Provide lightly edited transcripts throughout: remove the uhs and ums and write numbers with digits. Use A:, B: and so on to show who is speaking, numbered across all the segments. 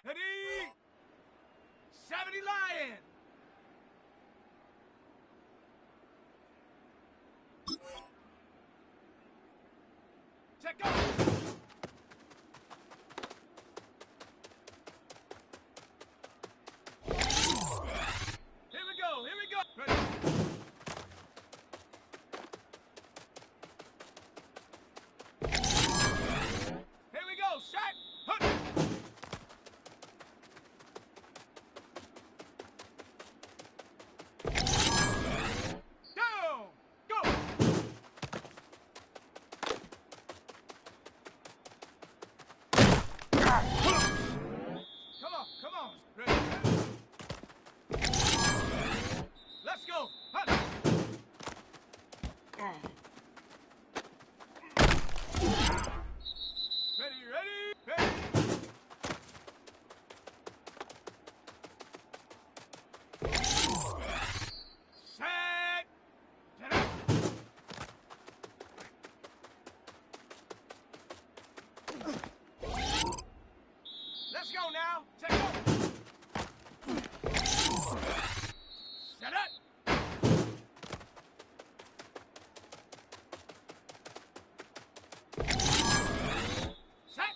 A: Ready? 70 Lion! Check go! Here we go, here we go! Ready? Here we go, set! Hunt! Down! Go! Come on! Ready? Let's go! Hunt! Ready, ready, ready! Set! Get up! Let's go now! Take off! Set up! Set!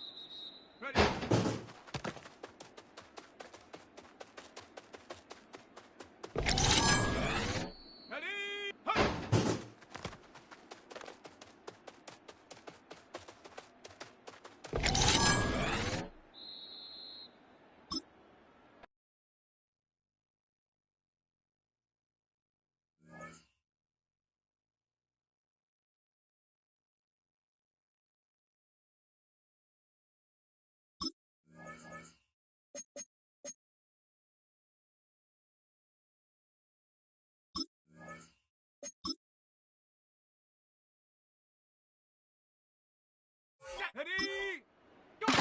A: Ready! Ready! Hunt! Ready? Go!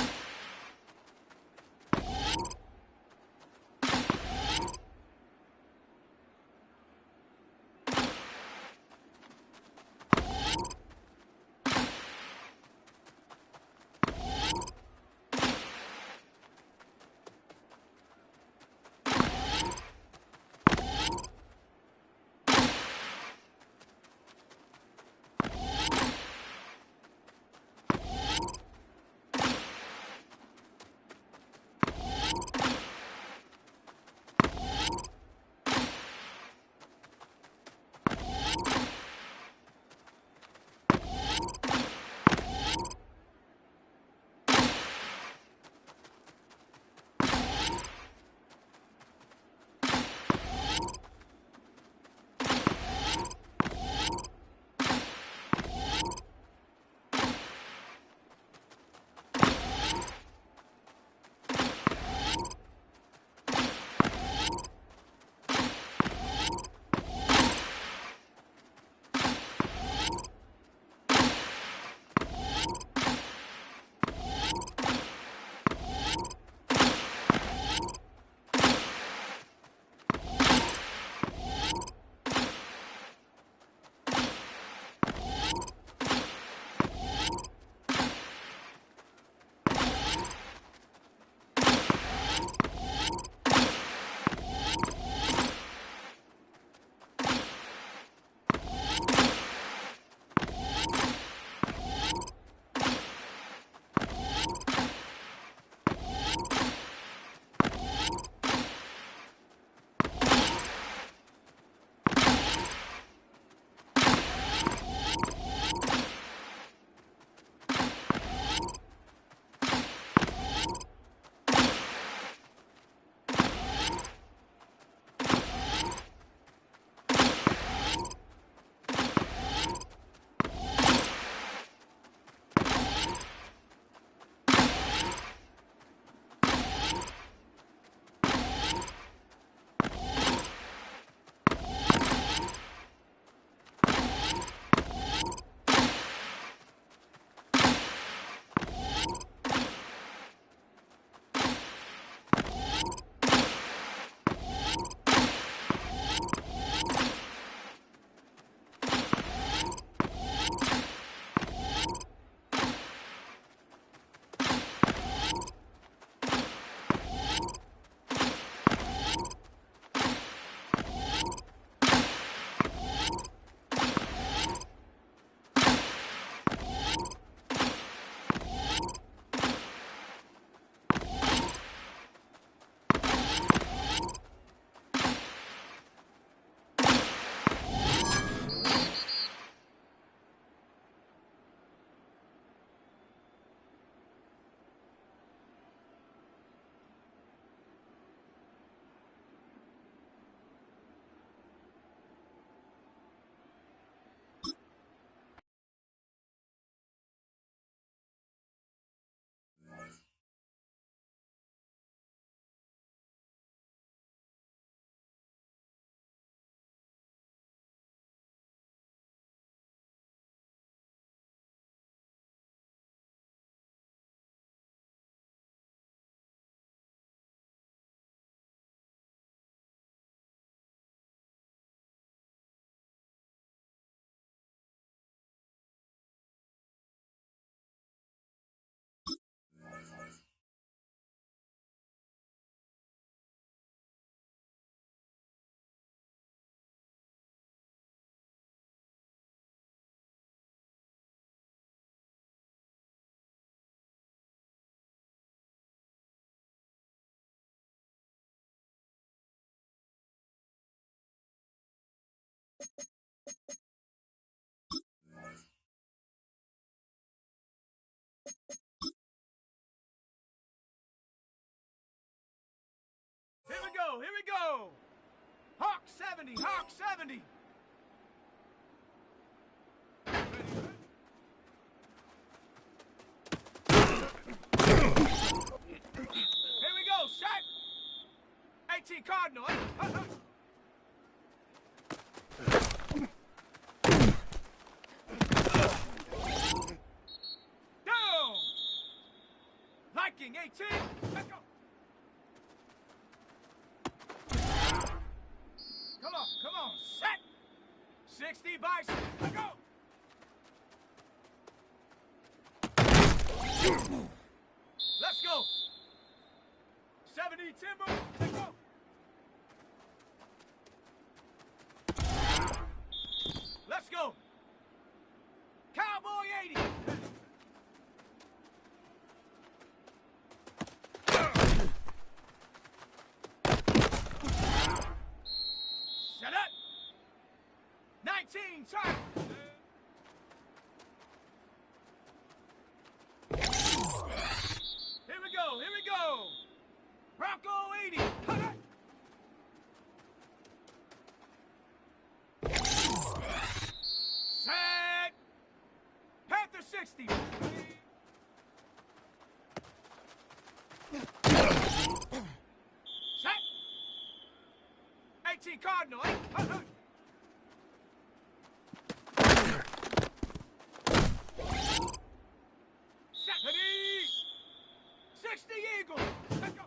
A: Here we go, here we go! Hawk 70, Hawk 70! Here we go, set! 18 Cardinal, Down! Viking 18, let's go! Come on, set! 60 Bison, let's go! Let's go! 70 Timber, let's go! Let's go! Cowboy 80! Shut up! 19, time! Here we go! Bronco 80! Set! Panther 60! Set! 18 Cardinal, Set! Ready! 60 Eagle! Let's go!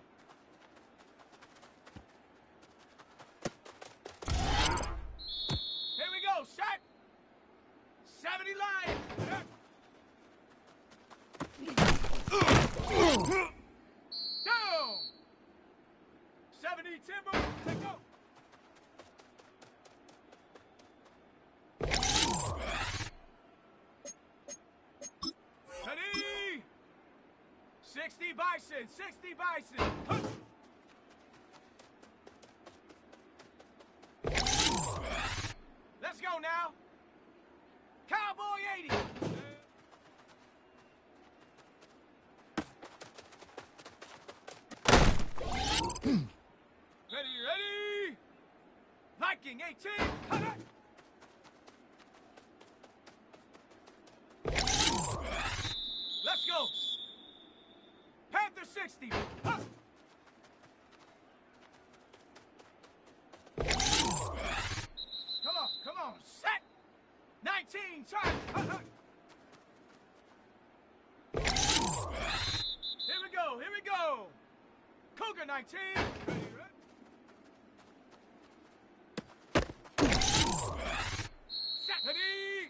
A: Here we go, set! 70 Lion! Down! 70 Timber, let's go! Ready! 60 Bison, 60 Bison! Huh. Let's go now! Cowboy 80! Ready! Viking 18! Let's go! Panther 60! Come on, set! 19, time! Here we go! Cougar 19! Set! Ready!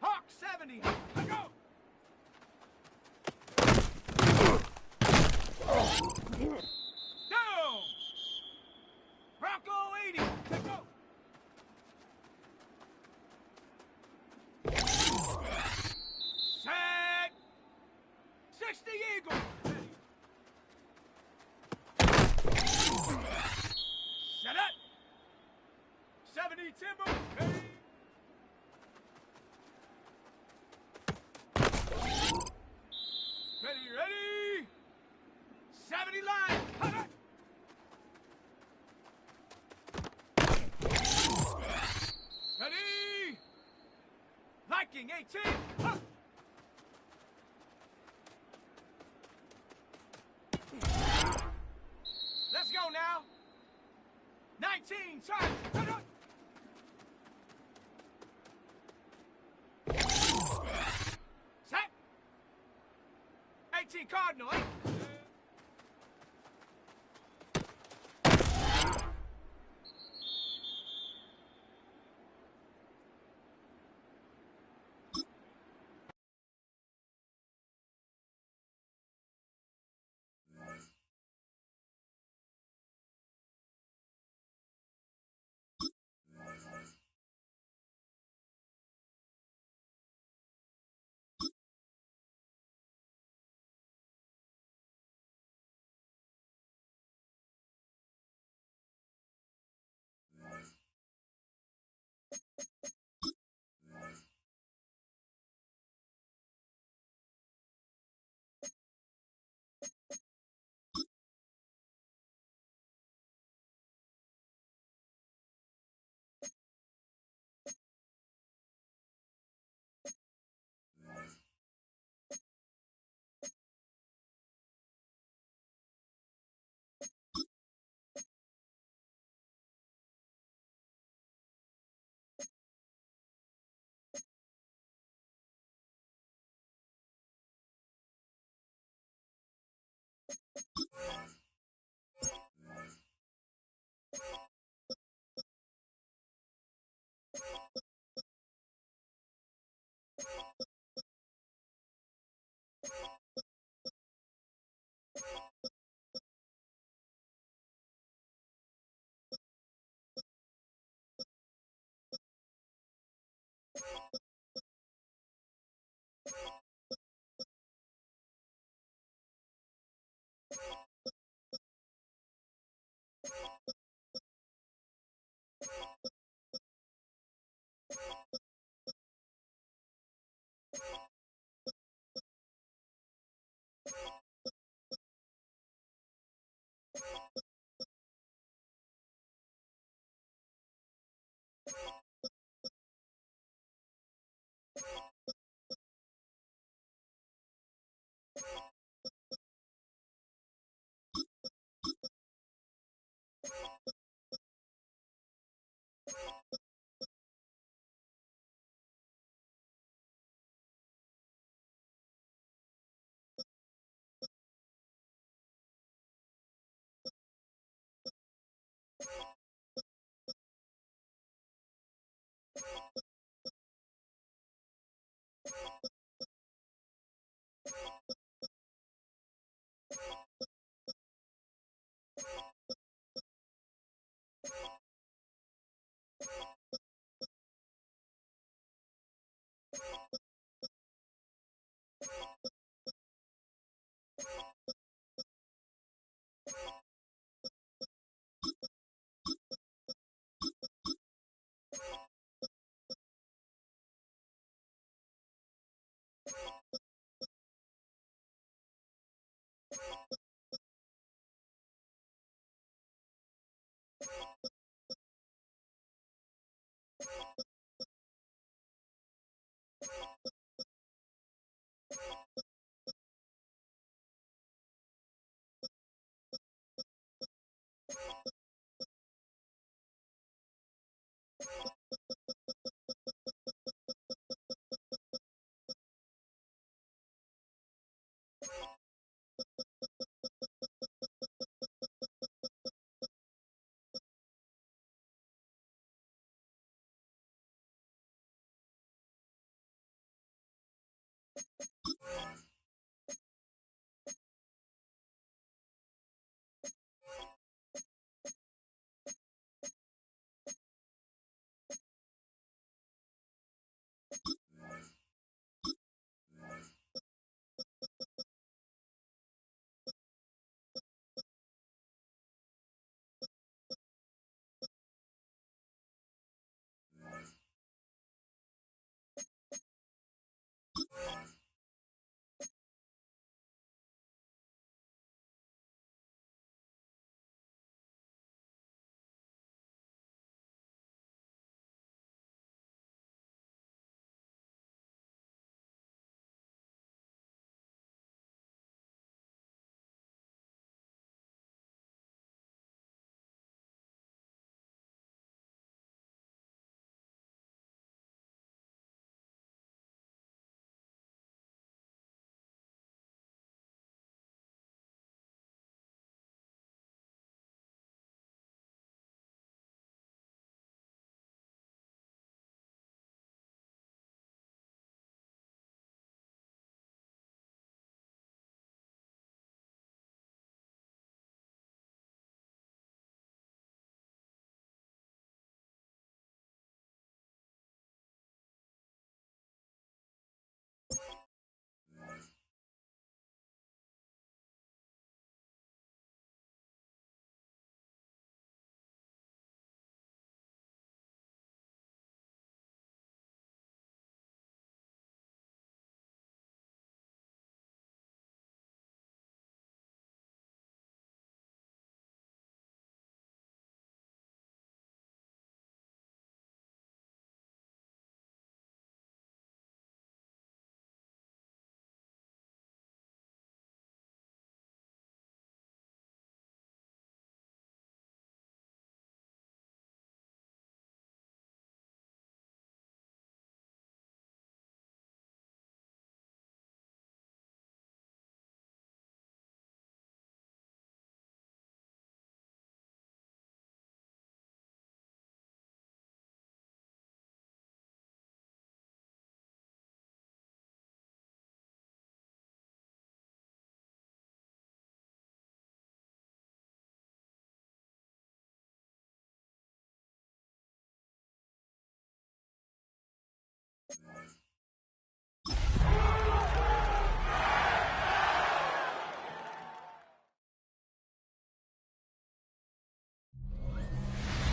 A: Hawk 70! Let's go! Down! Bronco 80! Let's go! Set! 60 Eagle! Shut up! 70 Timber! Ready! Ready! 70 Lion! Ready! Viking 18! Let's go now! 19, time! Set! 18 Cardinal,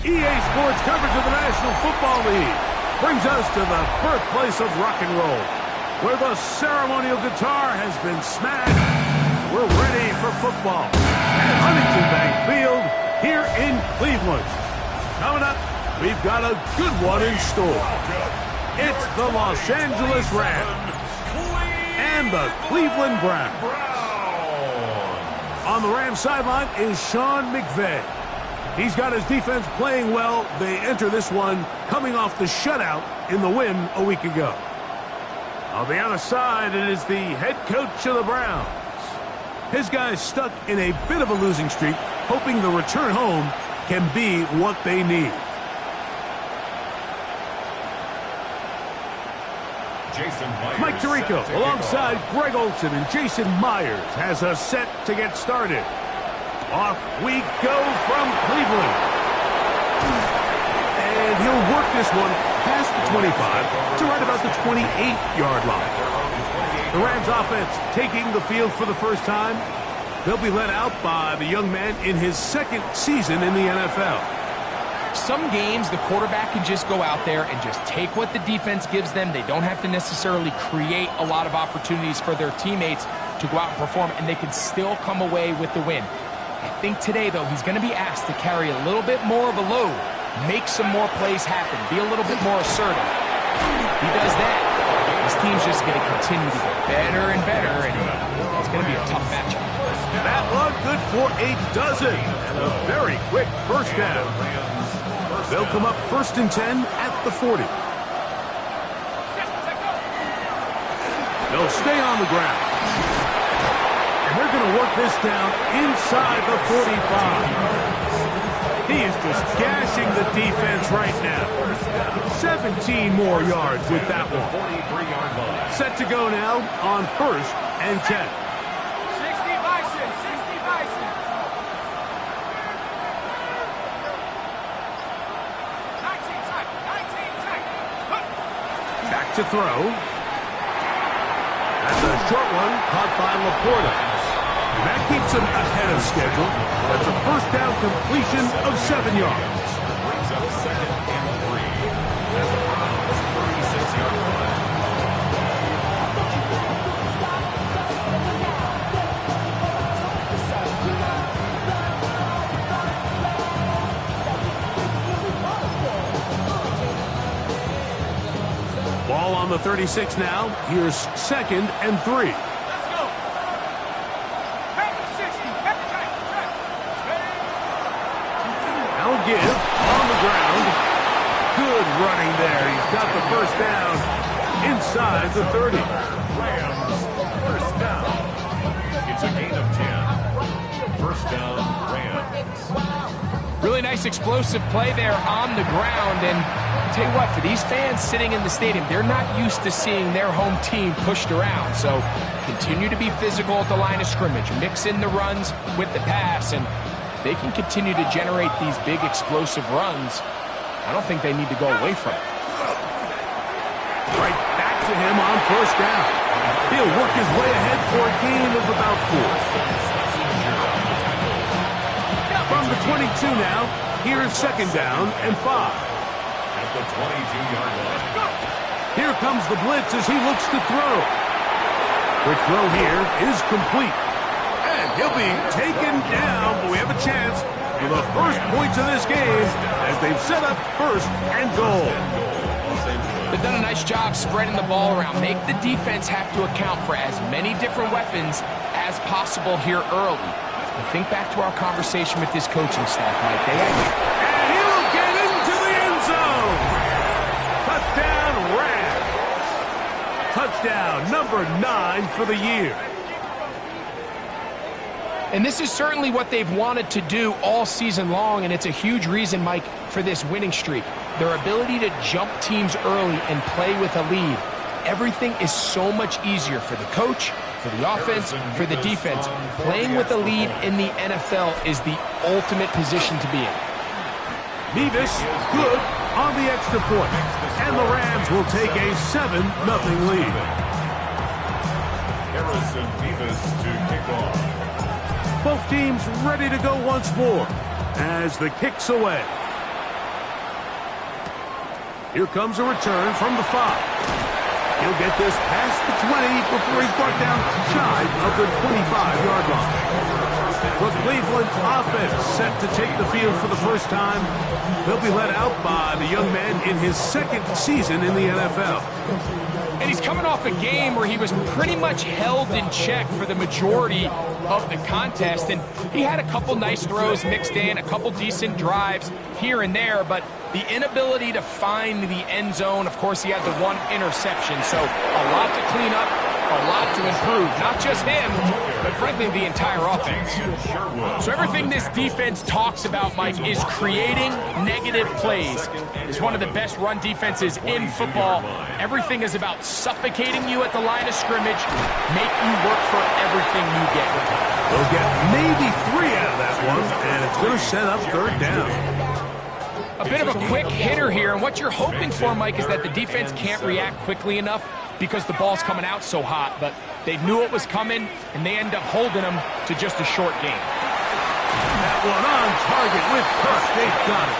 B: EA Sports coverage of the National Football League brings us to the birthplace of rock and roll, where the ceremonial guitar has been smashed. We're ready for football at Huntington Bank Field here in Cleveland. Coming up, we've got a good one in store. It's the Los Angeles Rams and the Cleveland Browns. On the Rams sideline is Sean McVay. He's got his defense playing well. They enter this one coming off the shutout in the win a week ago. On the other side, it is the head coach of the Browns. His guys stuck in a bit of a losing streak, hoping the return home can be what they need. Mike Tirico alongside Greg Olsen, and Jason Myers has us set to get started. Off we go from Cleveland. And he'll work this one past the 25 to right about the 28-yard line. The Rams offense taking the field for the first time. They'll be led out by the young man in his second season in the NFL.
C: Some games, the quarterback can just go out there and just take what the defense gives them. They don't have to necessarily create a lot of opportunities for their teammates to go out and perform, and they can still come away with the win. I think today, though, he's going to be asked to carry a little bit more of a load, make some more plays happen, be a little bit more assertive. If he does that, this team's just going to continue to get better and better, and it's going to be a tough matchup.
B: That one good for a dozen, and a very quick first down. They'll come up 1st and 10 at the 40. They'll stay on the ground. And they're going to work this down inside the 45. He is just gashing the defense right now. 17 more yards with that one. Set to go now on 1st and 10.
A: 60 Bison, 60 Bison. 19 tight, 19 tight.
B: Back to throw. That's a short one caught by Laporta. And that keeps him ahead of schedule. That's a first down completion of 7 yards.
D: Brings up 2nd and 3. At the Browns' 36-yard line.
B: Ball on the 36 now. Here's 2nd and 3.
A: Let's go. Hey, 60. Hey, tight, tight.
B: Now give on the ground. Good running there. He's got the first down inside the 30.
D: Rams, first down. It's a gain of 10. First down, Rams.
C: Really nice explosive play there on the ground. And I'll tell you what, for these fans sitting in the stadium, they're not used to seeing their home team pushed around. So continue to be physical at the line of scrimmage. Mix in the runs with the pass. And they can continue to generate these big explosive runs. I don't think they need to go away from it.
B: Right back to him on first down. He'll work his way ahead for a gain of about 4. From the 22 now, here's 2nd down and 5.
D: At the 22-yard line.
B: Here comes the blitz as he looks to throw. Quick throw here is complete. And he'll be taken down, but we have a chance for the first points of this game as they've set up 1st and goal.
C: They've done a nice job spreading the ball around. Make the defense have to account for as many different weapons as possible here early. And think back to our conversation with this coaching staff, Mike. They had...
B: And he'll get into the end zone. Touchdown, Rams. Touchdown number 9 for the year.
C: And this is certainly what they've wanted to do all season long, and it's a huge reason, Mike, for this winning streak. Their ability to jump teams early and play with a lead. Everything is so much easier for the coach, for the offense, for the defense. Playing with a lead in the NFL is the ultimate position to be in.
B: Mevis, good on the extra point. And the Rams will take a 7-0 lead.
D: Harrison Mevis to kick off.
B: Both teams ready to go once more as the kick's away. Here comes a return from the 5. He'll get this past the 20 before he's brought down shy of the 25-yard line. The Cleveland offense set to take the field for the first time. They'll be led out by the young man in his 2nd season in the NFL.
C: And he's coming off a game where he was pretty much held in check for the majority of the contest. And he had a couple nice throws mixed in, a couple decent drives here and there, but the inability to find the end zone, of course, he had the 1 interception. So a lot to clean up, a lot to improve. Not just him, but frankly, the entire offense. So everything this defense talks about, Mike, is creating negative plays. It's one of the best run defenses in football. Everything is about suffocating you at the line of scrimmage, make you work for everything you get.
B: They'll get maybe 3 out of that one, and it's going to set up 3rd down.
C: A bit of a quick hitter here, and what you're hoping for, Mike, is that the defense can't react quickly enough because the ball's coming out so hot, but they knew it was coming, and they end up holding them to just a short game.
B: That one on target with Cook. They've got it.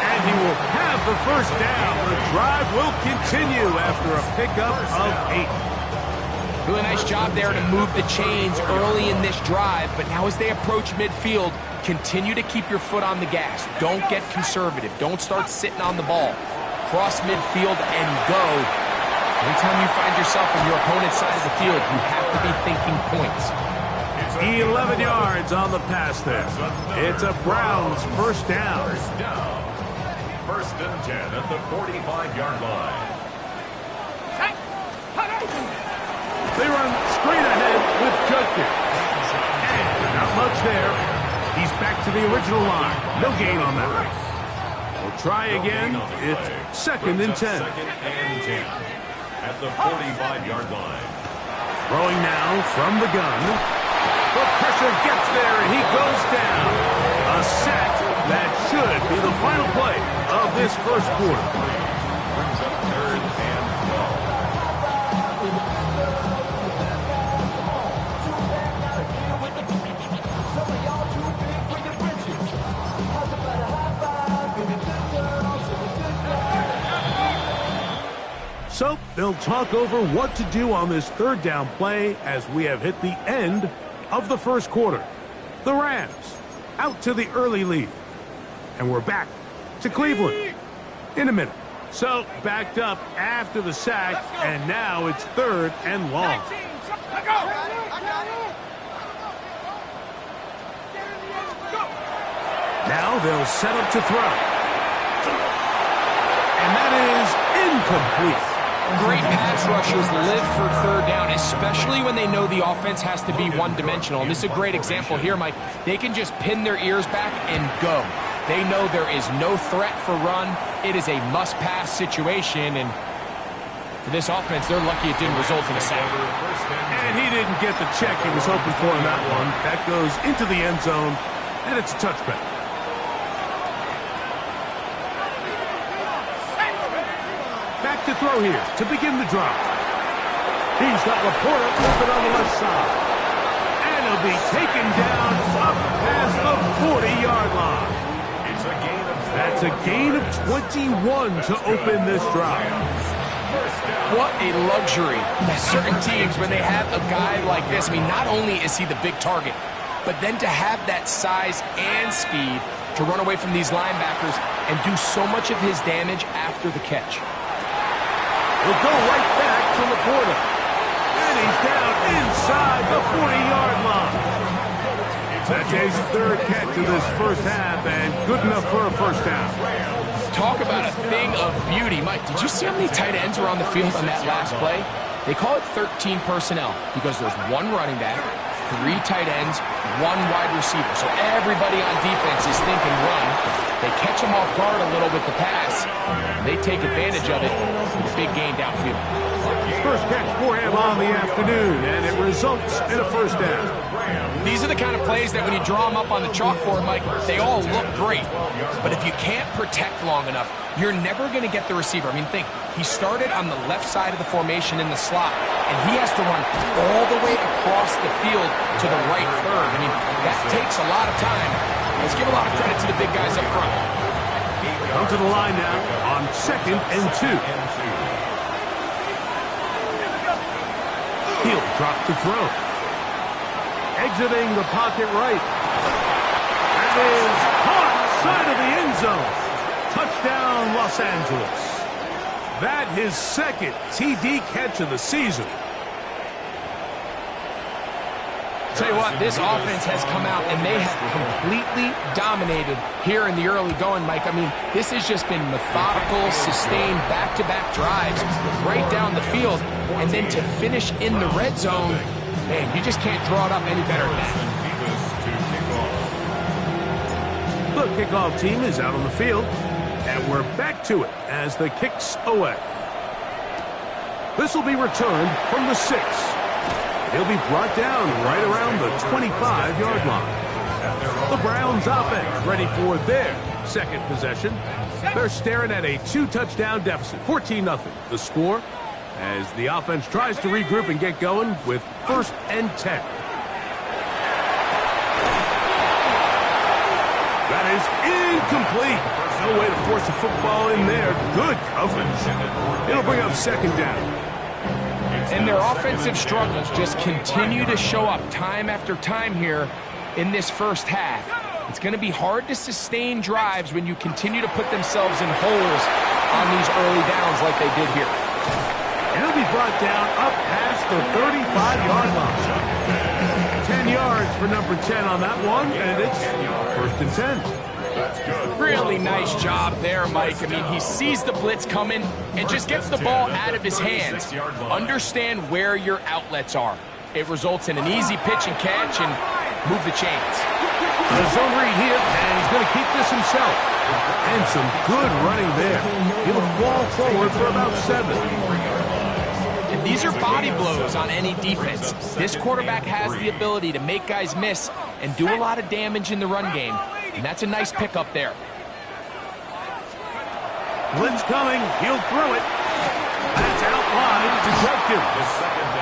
B: And he will have the first down. The drive will continue after a pickup of 8.
C: Really nice job there to move the chains early in this drive, but now as they approach midfield, continue to keep your foot on the gas. Don't get conservative. Don't start sitting on the ball. Cross midfield and go. Anytime you find yourself on your opponent's side of the field, you have to be thinking points.
B: 11 yards on the pass there. It's a Browns first down.
D: First and 10 at the 45-yard line.
B: They run straight ahead with Judkins. And not much there. He's back to the original line. No gain on that one. We'll try again. It's 2nd and 10.
D: Second and 10 at the 45-yard line.
B: Throwing now from the gun. The pressure gets there, and he goes down. A sack that should be the final play of this first quarter.
D: Brings up 3rd and
B: 12. So they'll talk over what to do on this 3rd down play as we have hit the end of the first quarter. The Rams out to the early lead. And we're back to Cleveland in a minute. So backed up after the sack, and now it's 3rd and long. Now they'll set up to throw. And that is incomplete.
C: Great pass rushers live for 3rd down, especially when they know the offense has to be one-dimensional. And this is a great example here, Mike. They can just pin their ears back and go. They know there is no threat for run. It is a must-pass situation, and for this offense, they're lucky it didn't result in a sack.
B: And he didn't get the check he was hoping for on that one. That goes into the end zone, and it's a touchback. Back to throw here to begin the drive. He's got Laporta open on the left side. And he'll be taken down up past the 40-yard line. That's a gain of 21 to open this drive.
C: What a luxury. Certain teams, when they have a guy like this, I mean, not only is he the big target, but then to have that size and speed to run away from these linebackers and do so much of his damage after the catch.
B: He'll go right back to Laporta. And he's down inside the 40-yard line. That's his 3rd catch of this first half, and good enough for a first down.
C: Talk about a thing of beauty. Mike, did you see how many tight ends were on the field on that last play? They call it 13 personnel because there's 1 running back, 3 tight ends, 1 wide receiver. So everybody on defense is thinking run. They catch him off guard a little with the pass. And they take advantage of it with a big gain downfield.
B: First catch for him on the afternoon, and it results in a first down.
C: These are the kind of plays that when you draw them up on the chalkboard, Mike, they all look great. But if you can't protect long enough, you're never going to get the receiver. I mean, think, he started on the left side of the formation in the slot, and he has to run all the way across the field to the right third. I mean, that takes a lot of time. Let's give a lot of credit to the big guys up front.
B: Come to the line now on 2nd and 2. He'll drop to throw. Exiting the pocket right. That is caught side of the end zone. Touchdown, Los Angeles. That his 2nd TD catch of the season.
C: Tell you what, this offense has come out and they have completely dominated here in the early going, Mike. I mean, this has just been methodical, sustained, back-to-back drives right down the field. And then to finish in the red zone, man, you just can't draw it up any better than that.
B: The kickoff team is out on the field, and we're back to it as the kick's away. This will be returned from the 6. He'll be brought down right around the 25-yard line. The Browns offense ready for their 2nd possession. They're staring at a 2-touchdown deficit, 14-0. The score as the offense tries to regroup and get going with 1st and 10. That is incomplete. No way to force a football in there. Good coverage. It'll bring up 2nd down.
C: And their offensive struggles just continue to show up time after time here in this first half. It's going to be hard to sustain drives when you continue to put themselves in holes on these early downs like they did here.
B: And he'll be brought down up past the 35-yard line. 10 yards for number 10 on that one, and it's 1st and 10.
C: Really nice job there, Mike. I mean, he sees the blitz coming and just gets the ball out of his hands. Understand where your outlets are. It results in an easy pitch and catch and move the chains.
B: A zone read here, and he's going to keep this himself. And some good running there. He'll fall forward for about 7.
C: And these are body blows on any defense. This quarterback has the ability to make guys miss and do a lot of damage in the run game. And that's a nice pickup there.
B: Blitz coming. He'll throw it. That's out wide to Judkins.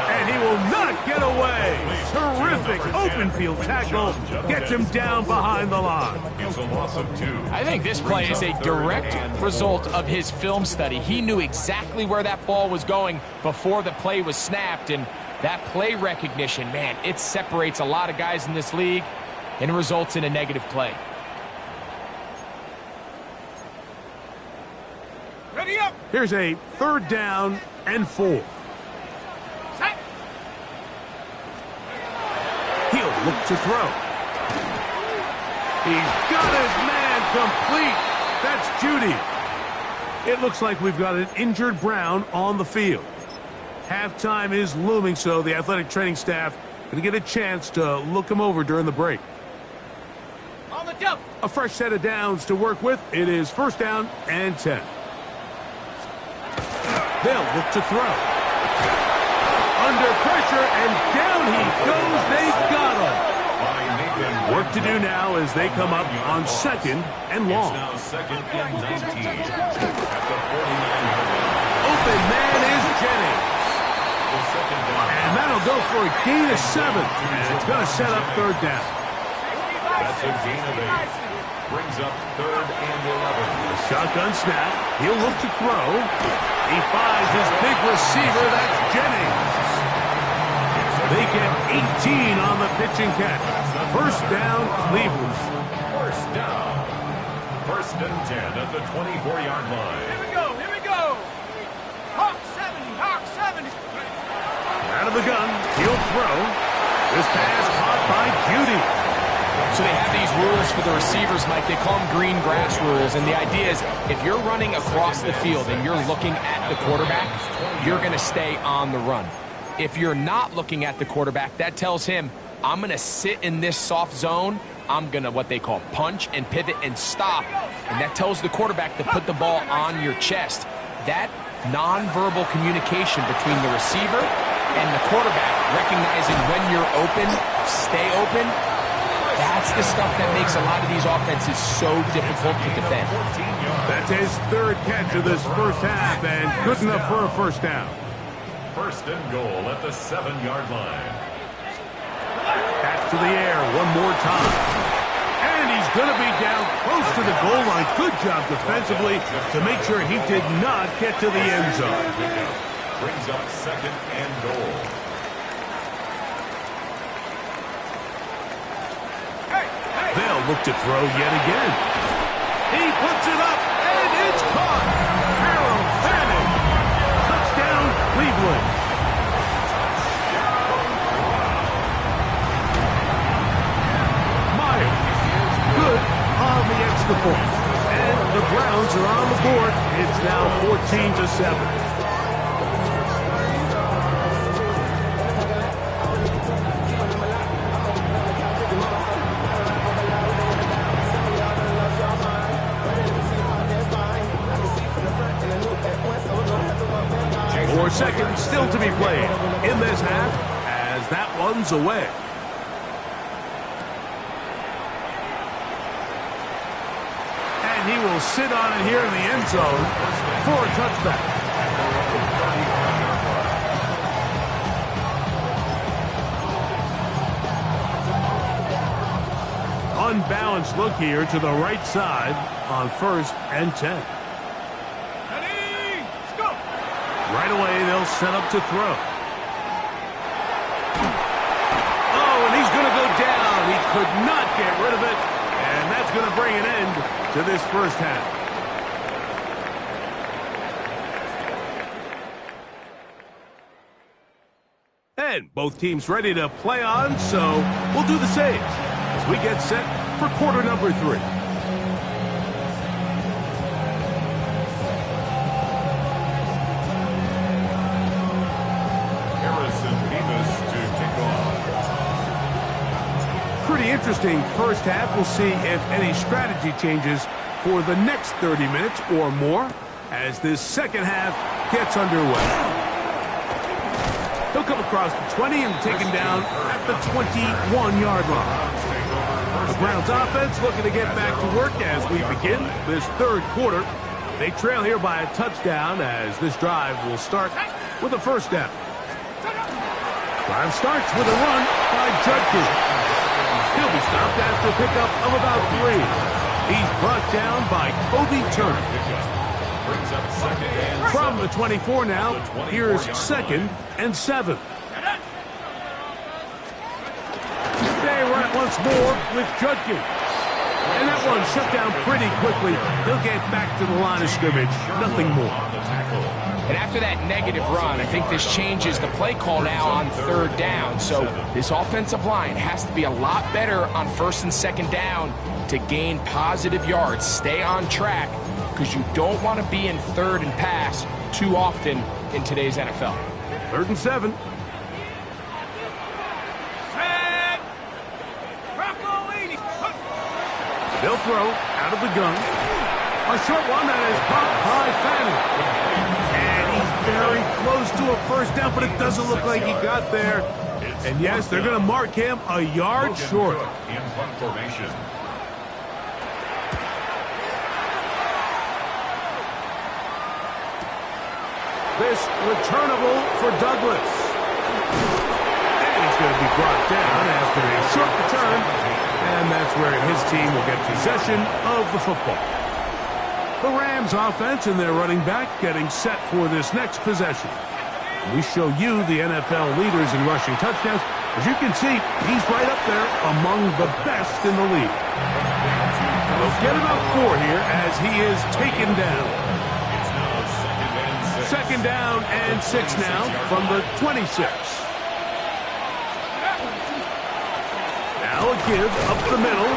B: And he will not get away. Terrific open field tackle. Gets him down behind the line.
D: It's a loss of 2.
C: I think this play is a direct result of his film study. He knew exactly where that ball was going before the play was snapped. And that play recognition, man, it separates a lot of guys in this league and results in a negative play.
A: Ready up.
B: Here's a 3rd down and 4.
A: Set.
B: He'll look to throw. He's got his man complete. That's Judy. It looks like we've got an injured Brown on the field. Halftime is looming, so the athletic training staff going to get a chance to look him over during the break.
A: On the jump.
B: A fresh set of downs to work with. It is 1st down and 10. They'll look to throw. Under pressure, and down he goes. They've got him. Work to do now as they come up on 2nd and long.
D: It's now 2nd and 19. At the 49-yard line.
B: Open man is Jennings.
D: The 2nd down.
B: And that'll go for a gain of 7. And it's going to set up 3rd down.
D: That's a gain of 8. Brings up 3rd and 11.
B: Shotgun snap. He'll look to throw. He finds his big receiver. That's Jennings. They get 18 on the pitch and catch. 1st down, Cleveland.
D: 1st down. 1st and 10 at the 24-yard line.
A: Here we go. Here we go. Hawk 70. Hawk 70.
B: Out of the gun. He'll throw. This pass caught by Judy.
C: So they have these rules for the receivers, Mike. They call them green grass rules. And the idea is if you're running across the field and you're looking at the quarterback, you're going to stay on the run. If you're not looking at the quarterback, that tells him, I'm going to sit in this soft zone. I'm going to what they call punch and pivot and stop. And that tells the quarterback to put the ball on your chest. That nonverbal communication between the receiver and the quarterback, recognizing when you're open, stay open, that's the stuff that makes a lot of these offenses so difficult to defend.
B: That's his 3rd catch of this 1st half, and good enough for a 1st down.
D: 1st and goal at the 7-yard line.
B: Back to the air one more time. And he's going to be down close to the goal line. Good job defensively to make sure he did not get to the end zone.
D: Brings up 2nd and goal.
B: They'll look to throw yet again. He puts it up, and it's caught. Harold Fanning. Touchdown, Cleveland. Myers, good on the extra point. And the Browns are on the board. It's now 14-7. Seconds still to be played in this half as that one's away. And he will sit on it here in the end zone for a touchback. Unbalanced look here to the right side on 1st and 10. Right away, they'll set up to throw. Oh, and he's going to go down. He could not get rid of it. And that's going to bring an end to this 1st half. And both teams ready to play on, so we'll do the same as we get set for quarter number 3. interesting first half. We'll see if any strategy changes for the next 30 minutes or more as this second half gets underway. He'll come across the 20 and taken down at the 21-yard line. The Browns offense looking to get back to work as we begin this third quarter. They trail here by a touchdown as this drive will start with a first down. Drive starts with a run by Judkins. He'll be stopped after a pickup of about 3. He's brought down by Kobe Turner. From the 24 now, here's 2nd and 7. They run it once more with Judkins. And that one shut down pretty quickly. He'll get back to the line of scrimmage. Nothing more.
C: And after that negative run, I think this changes the play call now on 3rd down. So this offensive line has to be a lot better on 1st and 2nd down to gain positive yards. Stay on track because you don't want to be in 3rd and pass too often in today's NFL.
B: 3rd and 7. They'll throw out of the gun. A short one that is caught by Fanning. And he's very close to a first down, but it doesn't look like he got there. And yes, they're going to mark him a yard short.
D: In punt formation.
B: This returnable for Douglas. And he's going to be brought down after a short return. And that's where his team will get possession of the football. The Rams offense and their running back getting set for this next possession. We show you the NFL leaders in rushing touchdowns. As you can see, he's right up there among the best in the league. They'll get about 4 here as he is taken down. 2nd down and 6 now from the 26. Now a give up the middle,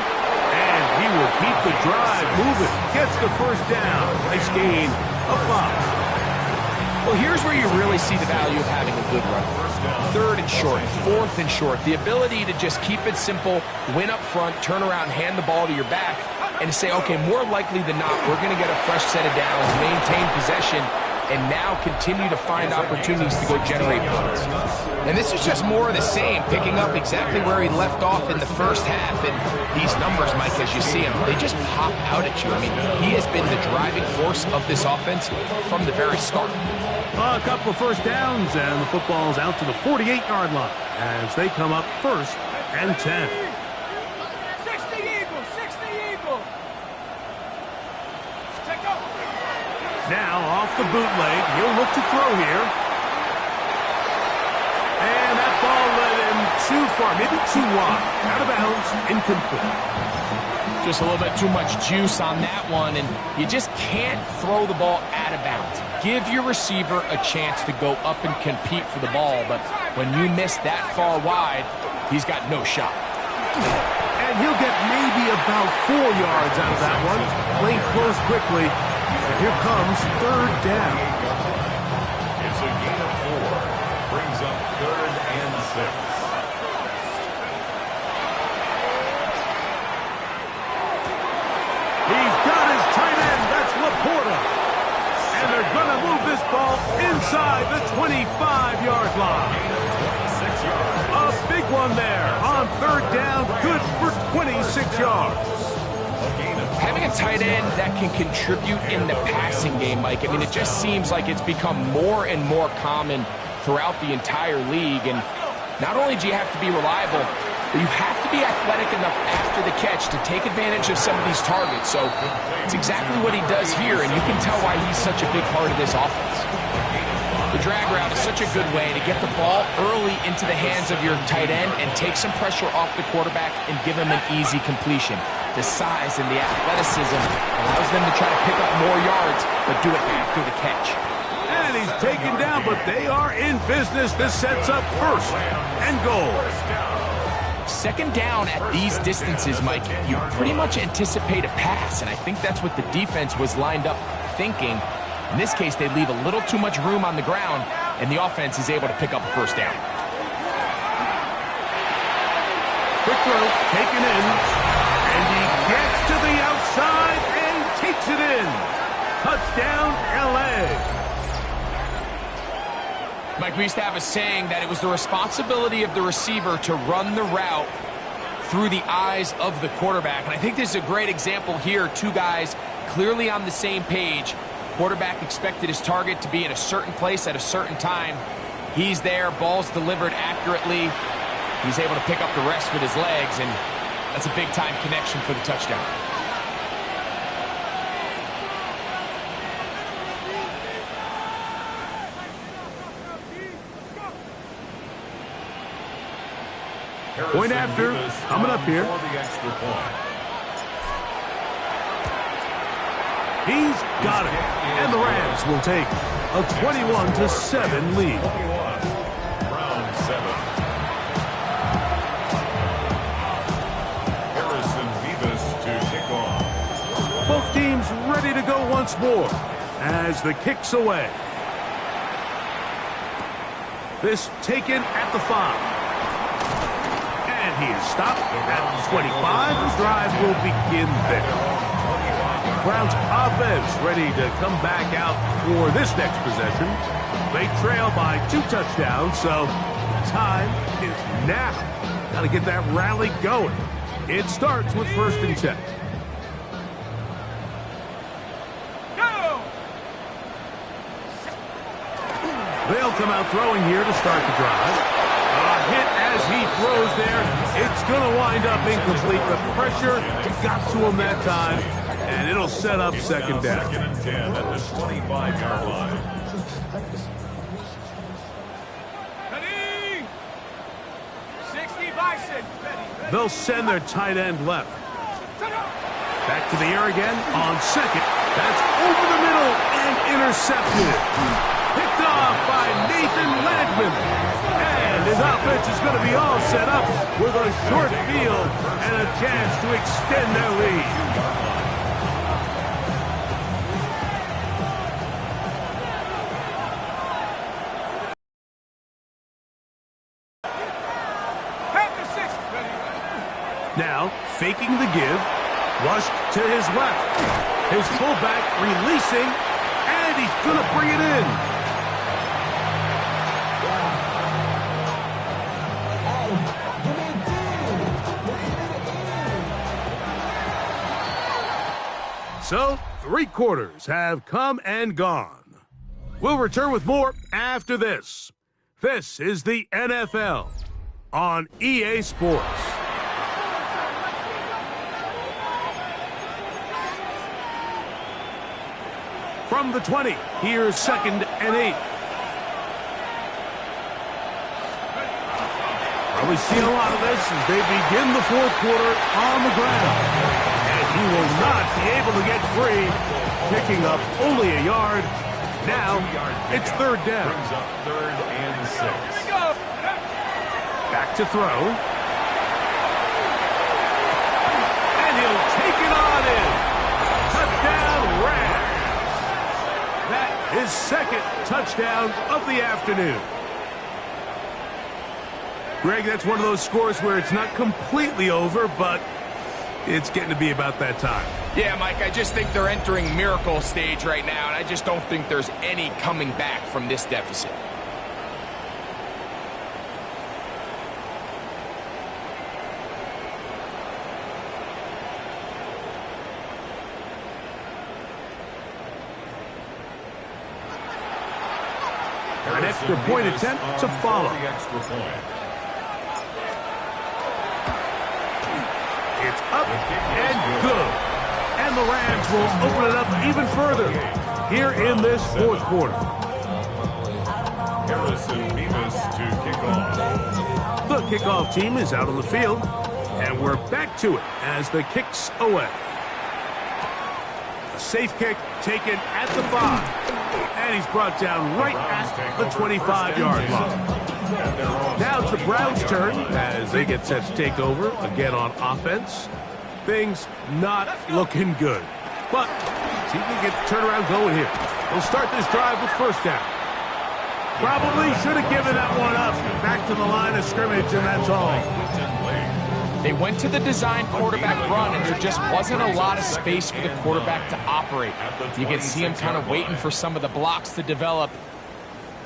B: and he will keep the drive moving. Gets the first down. Nice gain of 5.
C: Well, here's where you really see the value of having a good run. 3rd and short, 4th and short. The ability to just keep it simple, win up front, turn around, hand the ball to your back, and to say, okay, more likely than not, we're going to get a fresh set of downs, maintain possession, and now continue to find opportunities to go generate points. And this is just more of the same, picking up exactly where he left off in the first half. And these numbers, Mike, as you see them, they just pop out at you. I mean, he has been the driving force of this offense from the very start.
B: A couple of first downs, and the football's out to the 48-yard line as they come up 1st and 10.
A: 60 Eagles, 60 Eagles. Check out.
B: Now off the bootleg, he'll look to throw here. And that ball led him too far, maybe too wide. Out of bounds, incomplete.
C: Just a little bit too much juice on that one, and you just can't throw the ball out of bounds. Give your receiver a chance to go up and compete for the ball, but when you miss that far wide, he's got no shot.
B: And he'll get maybe about 4 yards out of that one. Playing close quickly. And here comes 3rd down.
D: It's a gain of 4. Brings up 3rd and 6.
B: He's got his tight end. That's Laporta. And they're going to move this ball inside the 25-yard line.
D: 6 yards.
B: A big one there on 3rd down. Good for 26 yards.
C: Having a tight end that can contribute in the passing game, Mike, I mean, it just seems like it's become more and more common throughout the entire league. And not only do you have to be reliable, but you have to be athletic enough after the catch to take advantage of some of these targets. So it's exactly what he does here, and you can tell why he's such a big part of this offense. The drag route is such a good way to get the ball early into the hands of your tight end and take some pressure off the quarterback and give him an easy completion. The size and the athleticism allows them to try to pick up more yards, but do it after the catch.
B: And he's taken down, but they are in business. This sets up 1st and goal.
C: 2nd down at these distances, Mike, you pretty much anticipate a pass, and I think that's what the defense was lined up thinking. In this case, they leave a little too much room on the ground, and the offense is able to pick up a 1st down.
B: Quick throw, taken in, and he gets to the outside and takes it in. Touchdown, L.A.
C: Mike, we used to have a saying that it was the responsibility of the receiver to run the route through the eyes of the quarterback. And I think this is a great example here. Two guys clearly on the same page. Quarterback expected his target to be in a certain place at a certain time. He's there, ball's delivered accurately. He's able to pick up the rest with his legs, and that's a big-time connection for the touchdown.
B: Point after, coming up here. He's got it, and the Rams will take a 21-7 lead.
D: Round 7. Harrison Vivas to kick off.
B: Both teams ready to go once more as the kick's away. This taken at the 5. And he is stopped at the 25. The drive will begin there. Browns offense ready to come back out for this next possession. They trail by 2 touchdowns, so time is now. Got to get that rally going. It starts with 1st and 10.
A: Go!
B: They'll come out throwing here to start the drive. A hit as he throws there. It's going to wind up incomplete. The pressure got to him that time, and it'll set up second down.
D: 2nd and 10 at the 25-yard line.
A: Ready? 60 by 6. Ready.
B: They'll send their tight end left. Back to the air again on 2nd. That's over the middle and intercepted. Picked off by Nathan Landman. And his offense is going to be all set up with a short field and a chance to extend their lead. Now, faking the give, flushed to his left. His fullback releasing, and he's going to bring it in. So, 3 quarters have come and gone. We'll return with more after this. This is the NFL on EA Sports. From the 20, here's 2nd and 8. Probably see a lot of this as they begin the 4th quarter on the ground. He will not be able to get free, picking up only a yard. Now, it's 3rd down.
D: Brings up 3rd and 6.
B: Back to throw. And he'll take it on in. Touchdown, Rams. That is 2nd touchdown of the afternoon. Greg, that's one of those scores where it's not completely over, but it's getting to be about that time.
C: Yeah, Mike, I just think they're entering miracle stage right now, and I just don't think there's any coming back from this deficit.
B: An extra point attempt to follow. It's up and good. And the Rams will open it up even further here in this 4th quarter.
D: Harrison Vivas to kick off.
B: The kickoff team is out on the field, and we're back to it as the kick's away. A safe kick taken at the 5, and he's brought down right at the 25-yard line. Now it's the Browns' turn as they get set to take over again on offense. Things not looking good. But see if we can get the turnaround going here. We'll start this drive with 1st down. Probably should have given that one up. Back to the line of scrimmage, and that's all.
C: They went to the design quarterback run, and there just wasn't a lot of space for the quarterback to operate. You can see him kind of waiting for some of the blocks to develop.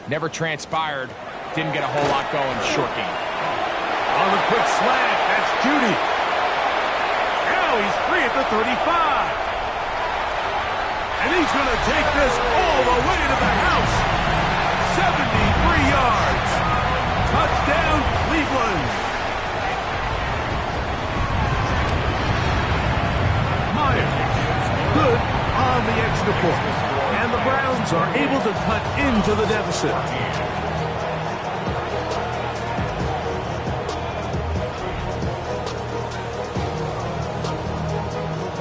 C: Never transpired. Didn't get a whole lot going. Short game.
B: On the quick slant, that's Judy. Now he's free at the 35. And he's going to take this all the way to the house. 73 yards. Touchdown, Cleveland. Myers, good on the extra point. And the Browns are able to cut into the deficit.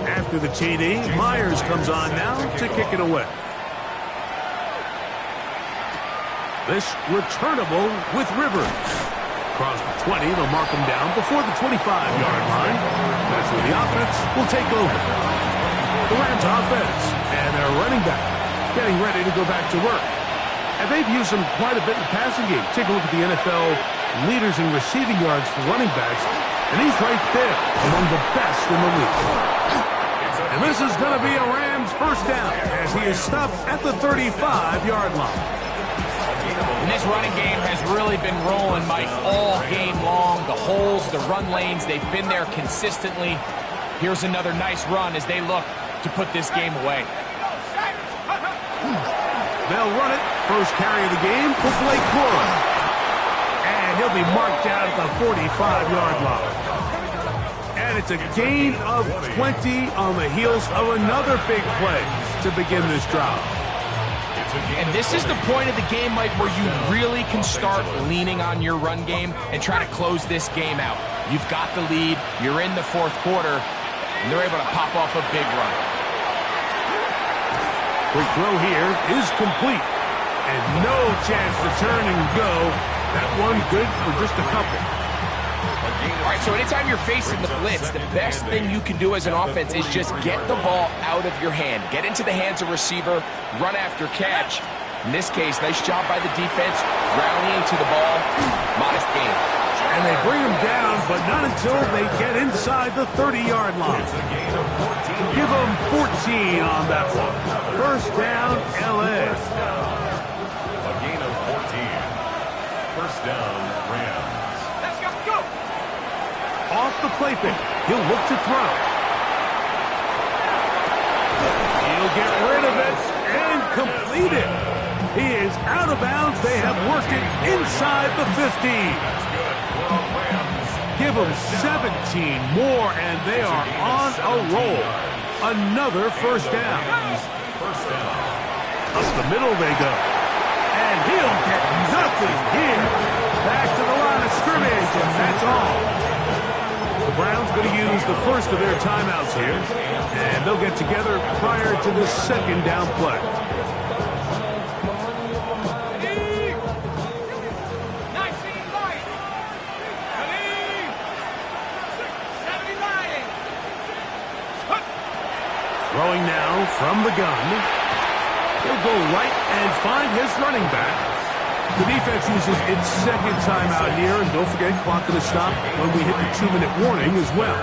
B: After the TD, Myers comes on now to kick it away. This returnable with Rivers. Across the 20, they'll mark him down before the 25-yard line. That's where the offense will take over. The Rams offense and their running back getting ready to go back to work. And they've used him quite a bit in the passing game. Take a look at the NFL leaders in receiving yards for running backs, and he's right there among the best in the league. And this is going to be a Rams first down as he is stopped at the 35-yard line.
C: And this running game has really been rolling, Mike, all game long. The holes, the run lanes, they've been there consistently. Here's another nice run as they look to put this game away.
B: They'll run it. First carry of the game for Blake Corum. And he'll be marked down at the 45-yard line. And it's a gain of 20 on the heels of another big play to begin this drive.
C: And this is the point of the game, Mike, where you really can start leaning on your run game and try to close this game out. You've got the lead, you're in the fourth quarter, and they're able to pop off a big run.
B: Quick throw here is complete. And no chance to turn and go. That one good for just a couple.
C: All right, so anytime you're facing the blitz, the best thing you can do as an offense is just get the ball out of your hand. Get into the hands of receiver, run after catch. In this case, nice job by the defense, rallying to the ball. Modest gain.
B: And they bring him down, but not until they get inside the 30-yard line. Give them 14 on that one. First down, L.A.
D: A gain of 14. First down, Rams.
A: Let's go.
B: Off the play fake. He'll look to throw. He'll get rid of it and complete it. He is out of bounds. They have worked it inside the 15. Give them 17 more, and they are on a roll. Another first down. Up the middle they go. And he'll get nothing here. Back to the line of scrimmage, and that's all. The Browns going to use the first of their timeouts here, and they'll get together prior to the second down play.
A: 19 light. 70 light.
B: Throwing now from the gun. He'll go right and find his running back. The defense uses its second timeout here, and don't forget, clock going to stop when we hit the 2-minute warning as well.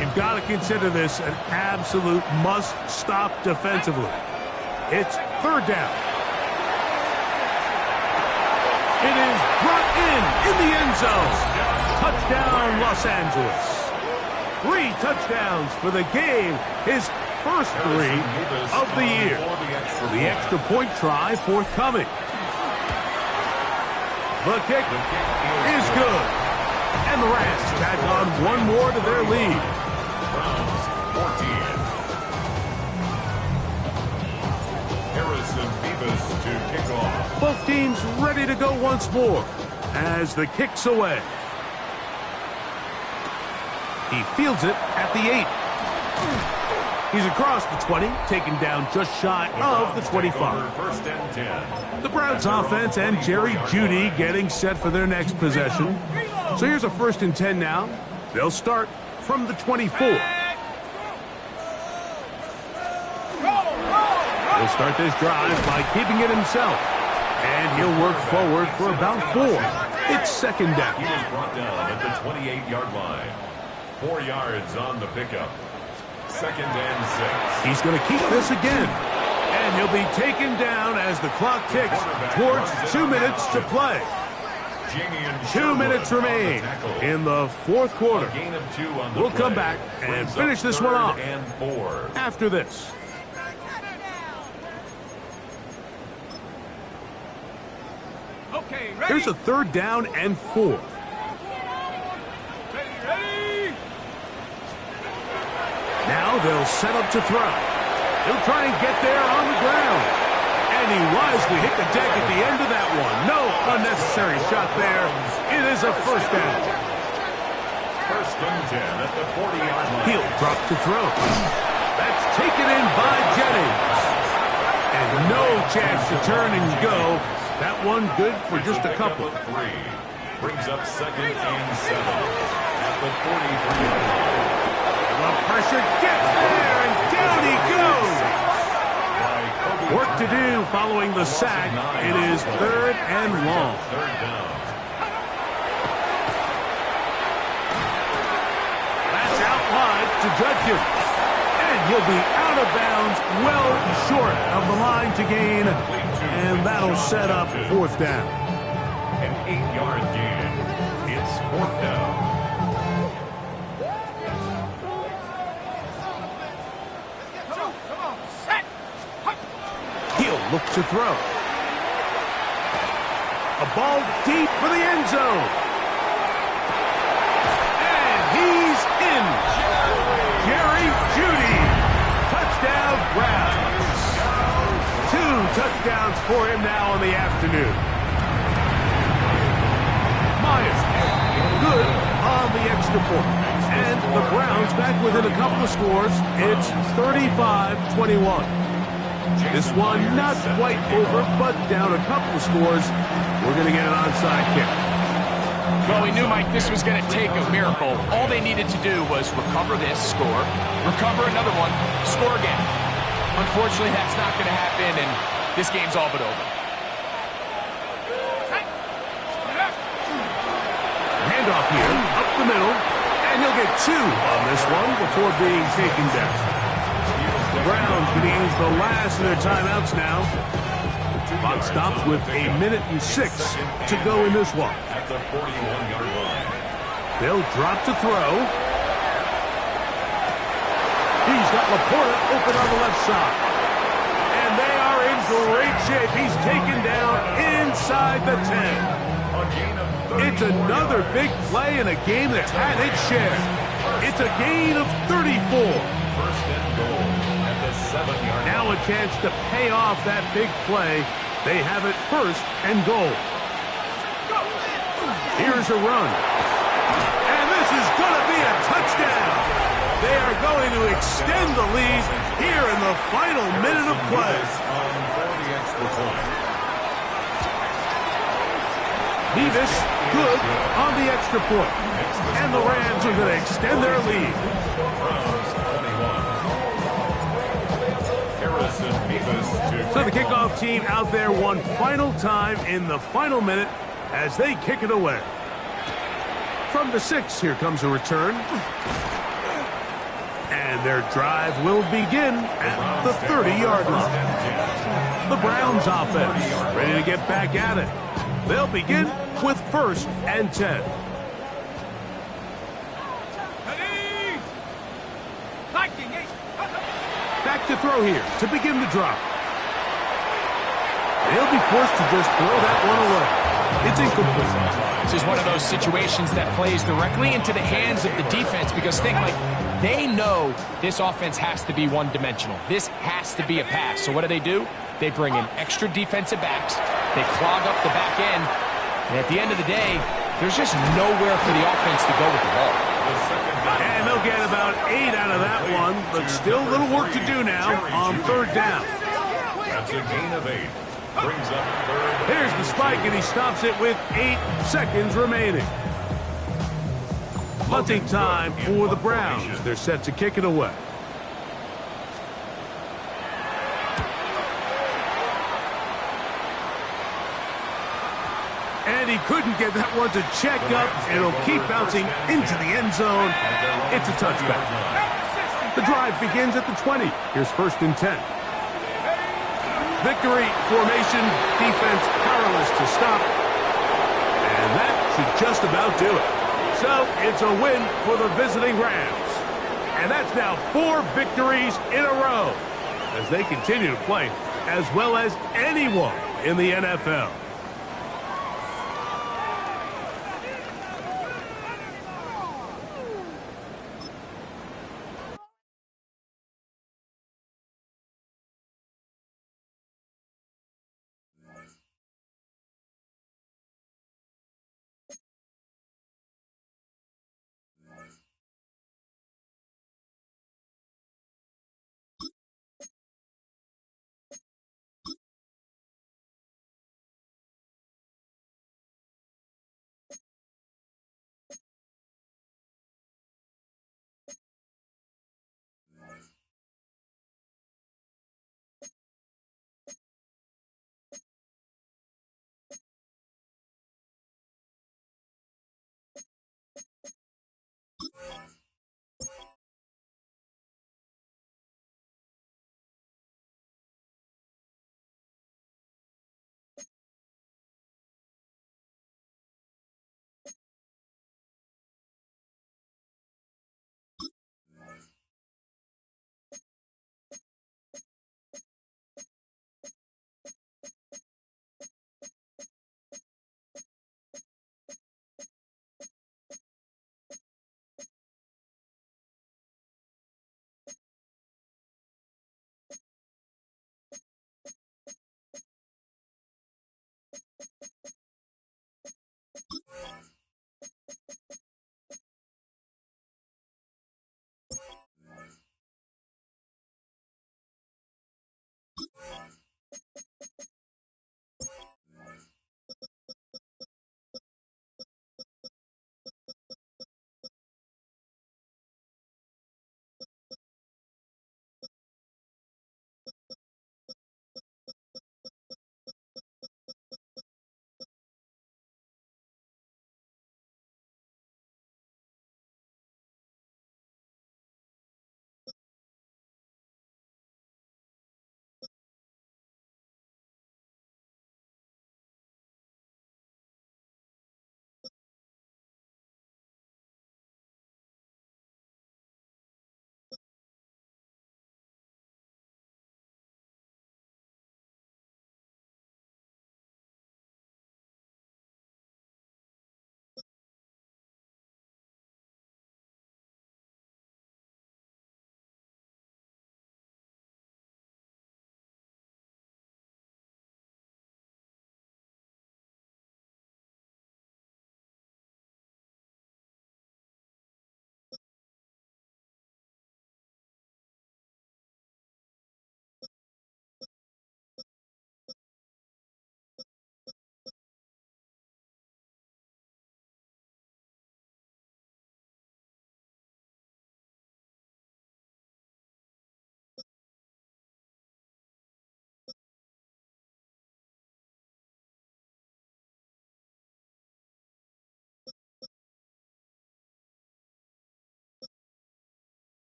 B: You've got to consider this an absolute must-stop defensively. It's third down. It is brought in the end zone. Touchdown, Los Angeles. 3 touchdowns for the game. His first 3 of the year. The extra point try forthcoming. The kick is good. And the Rams tack on one more to their lead.
D: Browns 14. Harrison Beavis to kick off.
B: Both teams ready to go once more as the kick's away. He fields it at the 8. He's across the 20, taken down just shy of the 25.
D: First and 10.
B: The Browns offense and Jerry Jeudy getting set for their next possession. So here's a first and 10 now. They'll start from the 24. He'll start this drive by keeping it himself. And he'll work forward for about 4. It's second down.
D: He was brought down at the 28-yard line. 4 yards on the pickup. Second and 6.
B: He's going to keep this again. And he'll be taken down as the clock ticks towards 2 minutes to play. 2 minutes remain in the fourth quarter. We'll come back and finish this one off after this.
A: Okay, ready?
B: Here's a third down and 4.
A: Ready?
B: Now they'll set up to throw. He'll try and get there on the ground. And he wisely hit the deck at the end of that one. No unnecessary shot there. It is a first down.
D: First and 10 at the 40-yard line.
B: He'll drop to throw. That's taken in by Jennings. And no chance to turn and go. That one good for just a couple.
D: Brings up second and 7 at the 43-yard line.
B: The pressure gets there, and down he goes. Work to do following the sack. It is third and long.
D: Third down.
B: That's out wide to Judkins. And he'll be out of bounds, well short of the line to gain. And that'll set up fourth down.
D: An 8-yard gain. It's fourth down.
A: Come on, set.
B: He'll look to throw. A ball deep for the end zone. And he's in. Jerry Jeudy. Touchdown Browns. 2 touchdowns for him now in the afternoon. Myers, good on the extra point. And the Browns back within a couple of scores. It's 35-21. This one not quite over, but down a couple of scores. We're going to get an onside kick.
C: Well, we knew, Mike, this was going to take a miracle. All they needed to do was recover this, score, recover another one, score again. Unfortunately, that's not going to happen, and this game's all but over.
B: Handoff here, up the middle, and he'll get 2 on this one before being taken down. The Browns can use the last of their timeouts now. Clock stops with 1 minute and 6 to go in this one.
D: At the 41-yard line.
B: They'll drop to throw. He's got Laporta open on the left side. And they are in great shape. He's taken down inside the 10. It's another big play in a game that's had its share. It's a gain of 34.
D: First and goal at the 7-yard line.
B: Now a chance to pay off that big play. They have it first and goal. Here's a run. And this is going to be a touchdown. They are going to extend the lead here in the final minute of play.
D: For the extra point.
B: Nevis, good on the extra point. And the Rams are going to extend their lead. So the kickoff team out there one final time in the final minute as they kick it away. From the 6, here comes a return. And their drive will begin at the 30-yard line. The Browns offense ready to get back at it. They'll begin with first and 10. Back to throw here to begin the drop. They'll be forced to just throw that one away. It's incomplete.
C: This is one of those situations that plays directly into the hands of the defense because think, like, they know this offense has to be one-dimensional. This has to be a pass. So what do? They bring in extra defensive backs. They clog up the back end. And at the end of the day, there's just nowhere for the offense to go with the ball.
B: And they'll get about 8 out of that one, but still a little work to do now on third down.
D: That's a gain of 8. Brings up third.
B: Here's the spike, and he stops it with 8 seconds remaining. Punting time for the Browns. They're set to kick it away. And he couldn't get that one to check up. It'll keep bouncing into the end zone. It's a touchback. The drive begins at the 20. Here's 1st and 10. Victory formation, defense powerless to stop. And that should just about do it. So it's a win for the visiting Rams. And that's now 4 victories in a row as they continue to play as well as anyone in the NFL.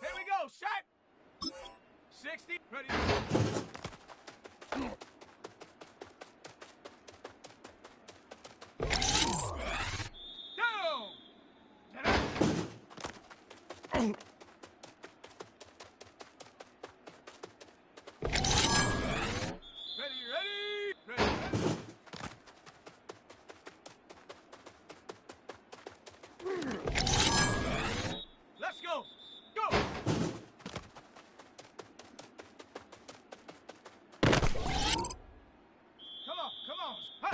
A: Here we go, shot! 60, ready. Down! Ready, ready, ready, ready. Let's go! Go! Come on, come on. Ha!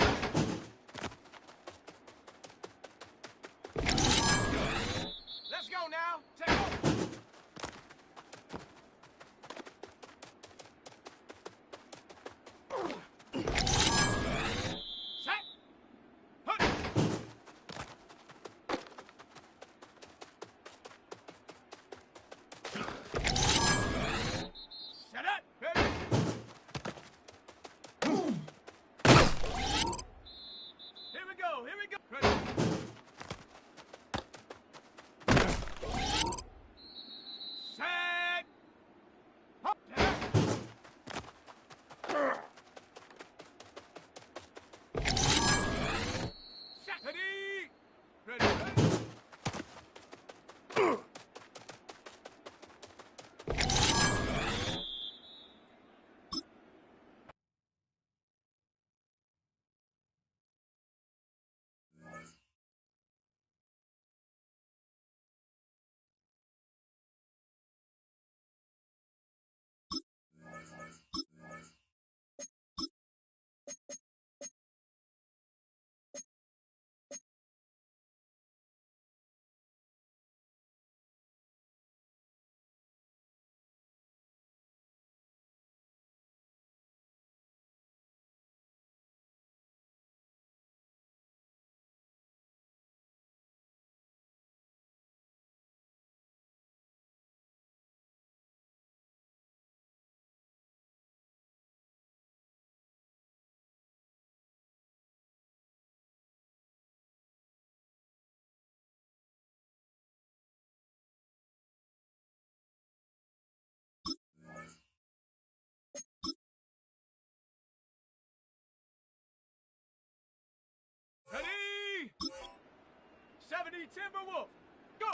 A: Let's go now. Take off. Set. Put. Set up. Ready. Here we go. Here we go. Ready. Set. Hop. Set. Ready. Ready. Ready. Ready? 70 Timberwolf. Go!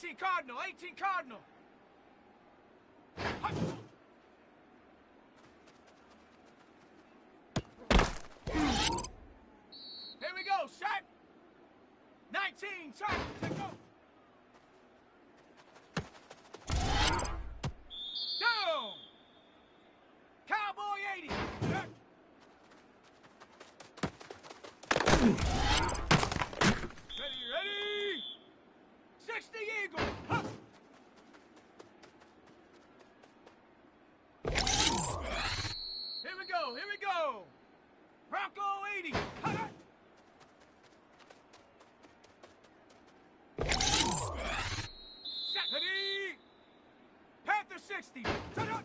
A: 18 Cardinal, 18 Cardinal. Hut. Here we go, shot. 19, shot, take go. Down. Cowboy 80. Shot. Ready. 60 Eagle. Huh. Here we go. Bronco 80. Huh. Ready. Panther 60. Ta-da.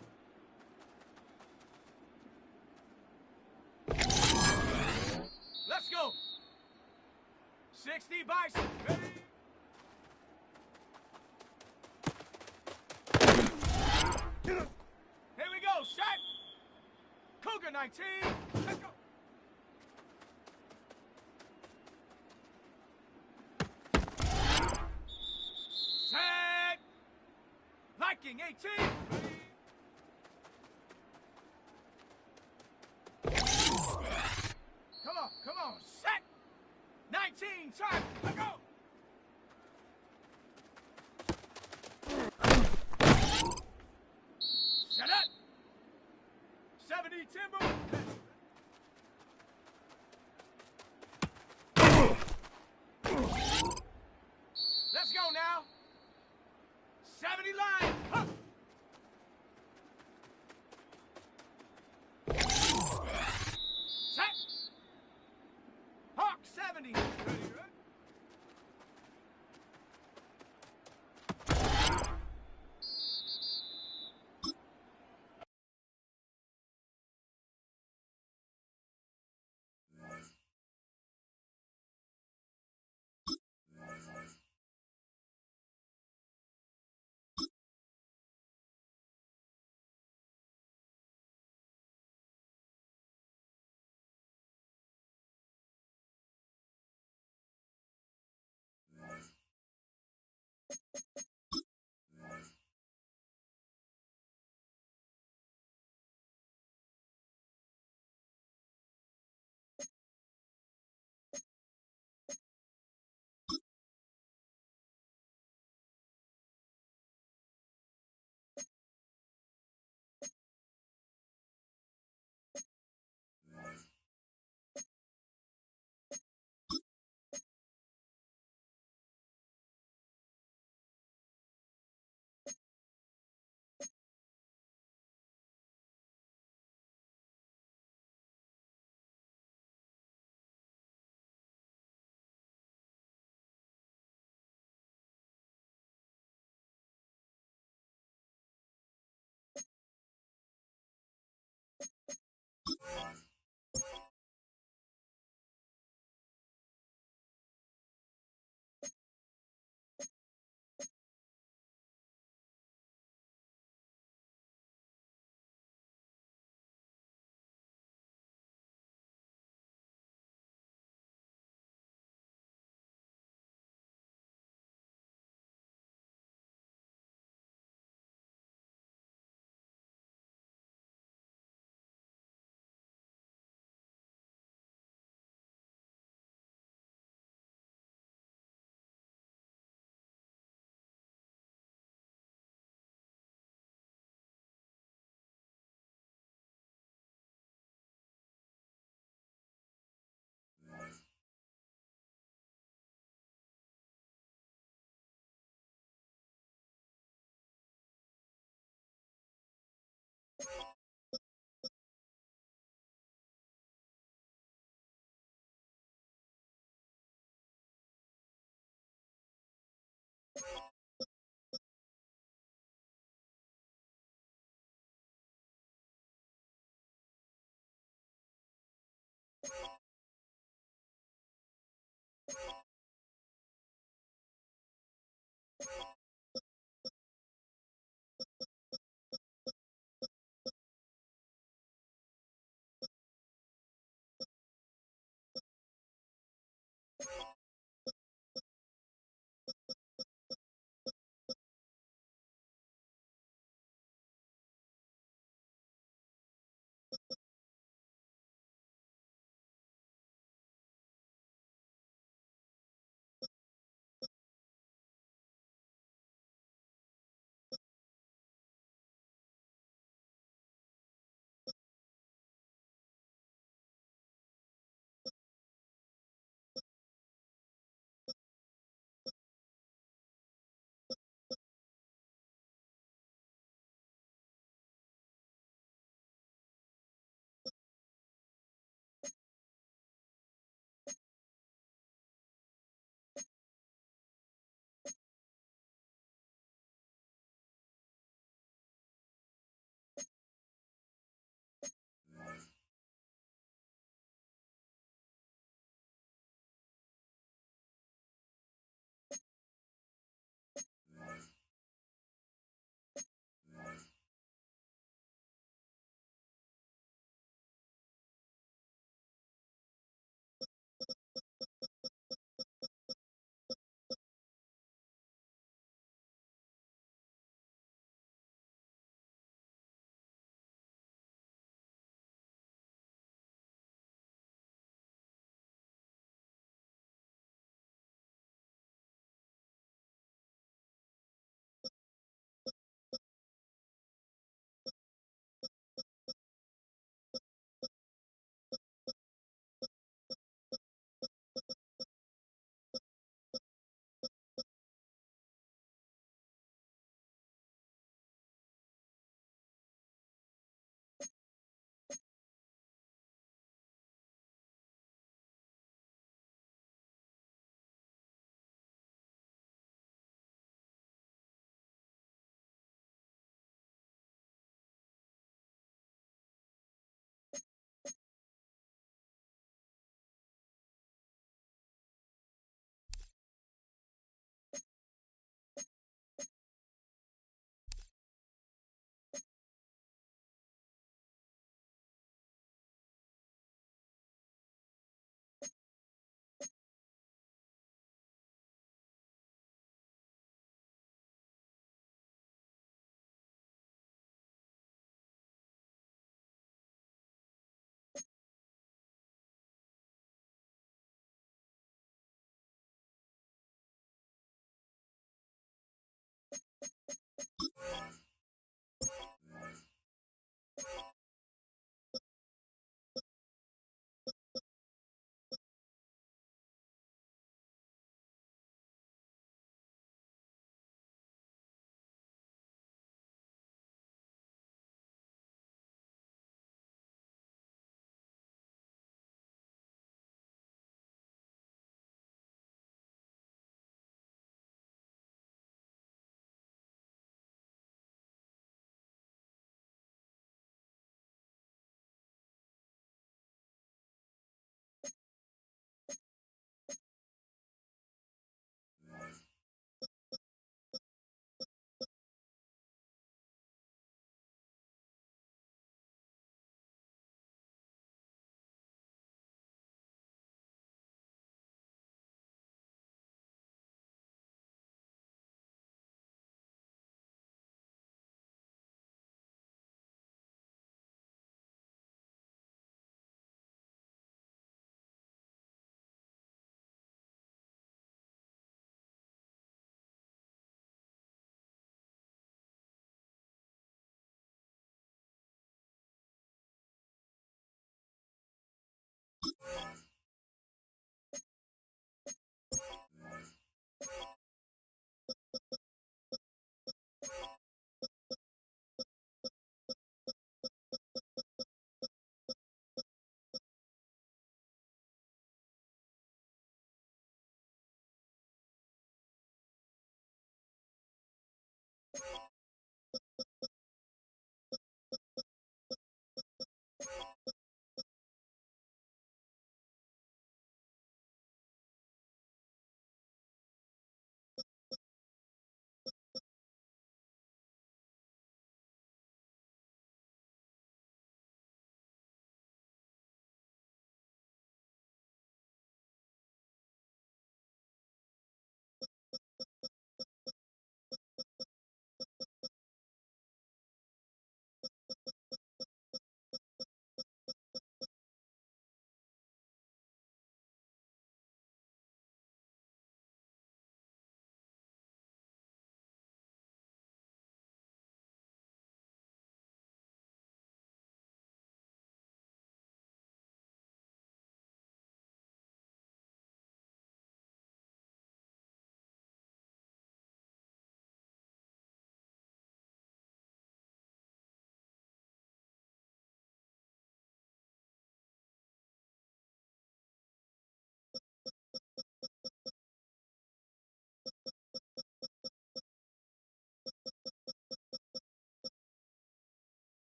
A: Let's go. 60 Bison. Ready. Here we go. Shot. Cougar 19. Let's go. Set. Viking 18. Ready. Come on. Set. 19. Shot. Let's go. Shut up. 70 Timber. Let's go now. 70 Lion. Huh. Set. Hawk 70. Ready, ready.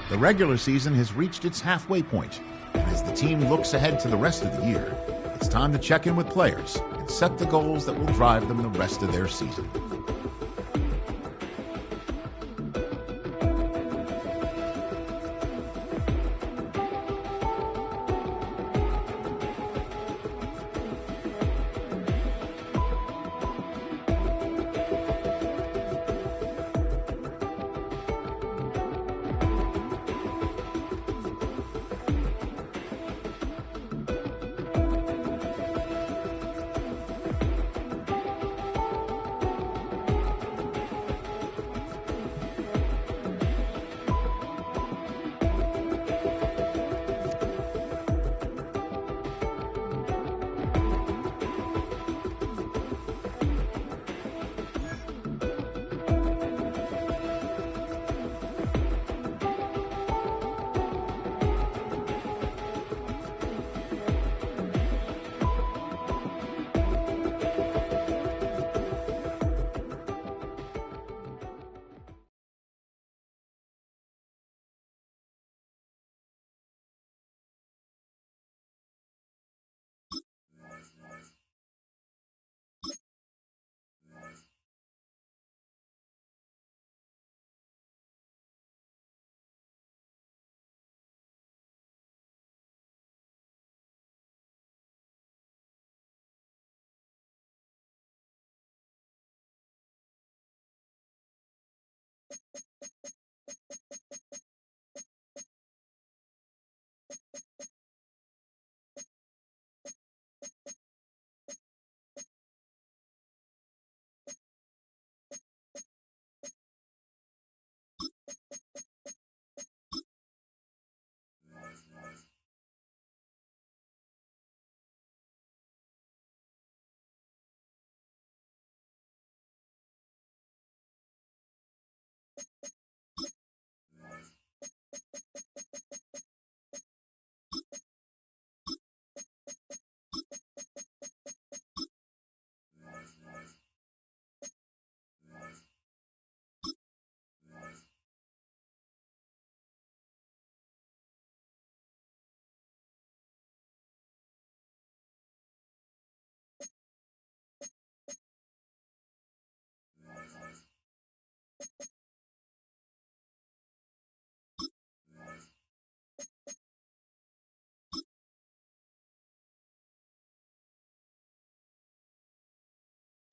E: The regular season has reached its halfway point, and as the team looks ahead to the rest of the year, it's time to check in with players and set the goals that will drive them the rest of their season.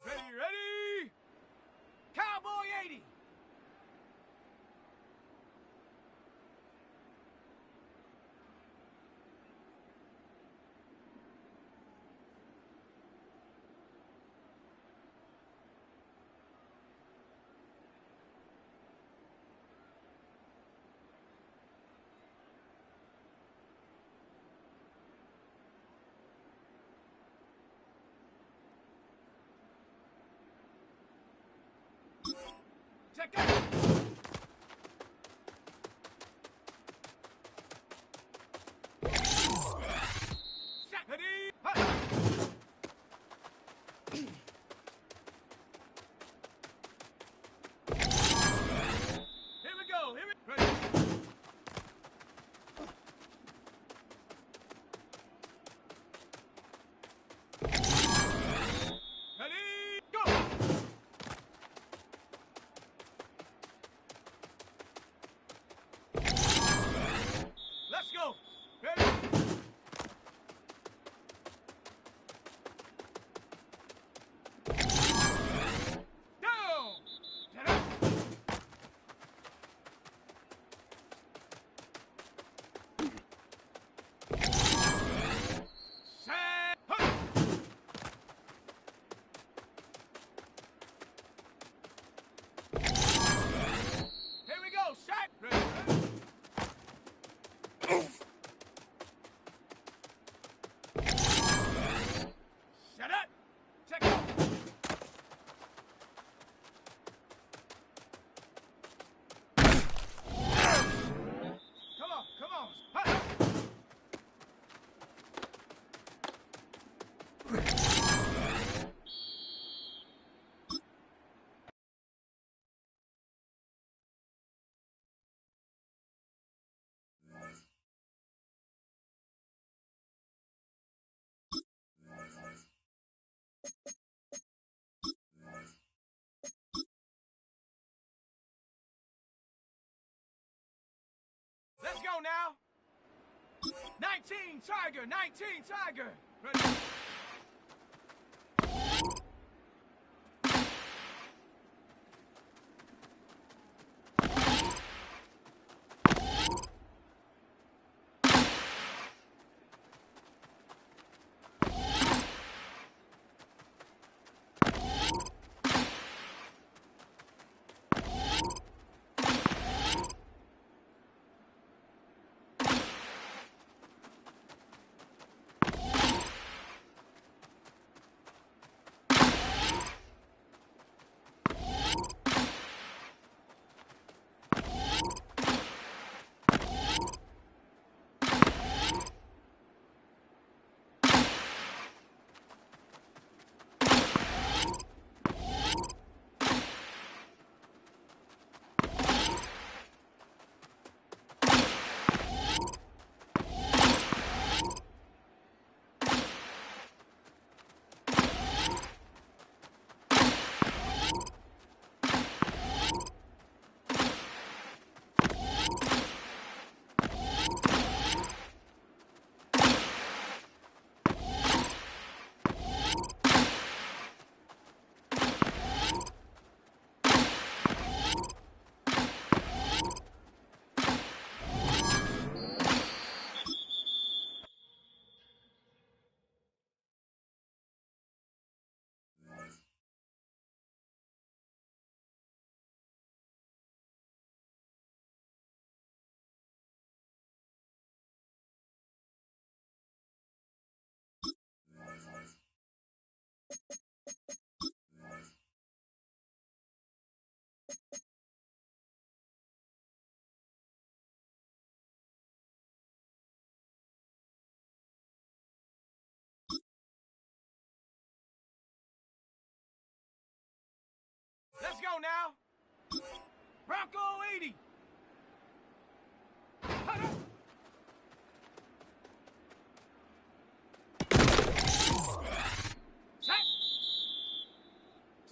A: Ready? Cowboy 80! Check it! Ready? Huh. Here we go, ready? Ready, go! Let's go now. 19 Tiger, 19 Tiger. Ready. Let's go now. Bronco 80. Set.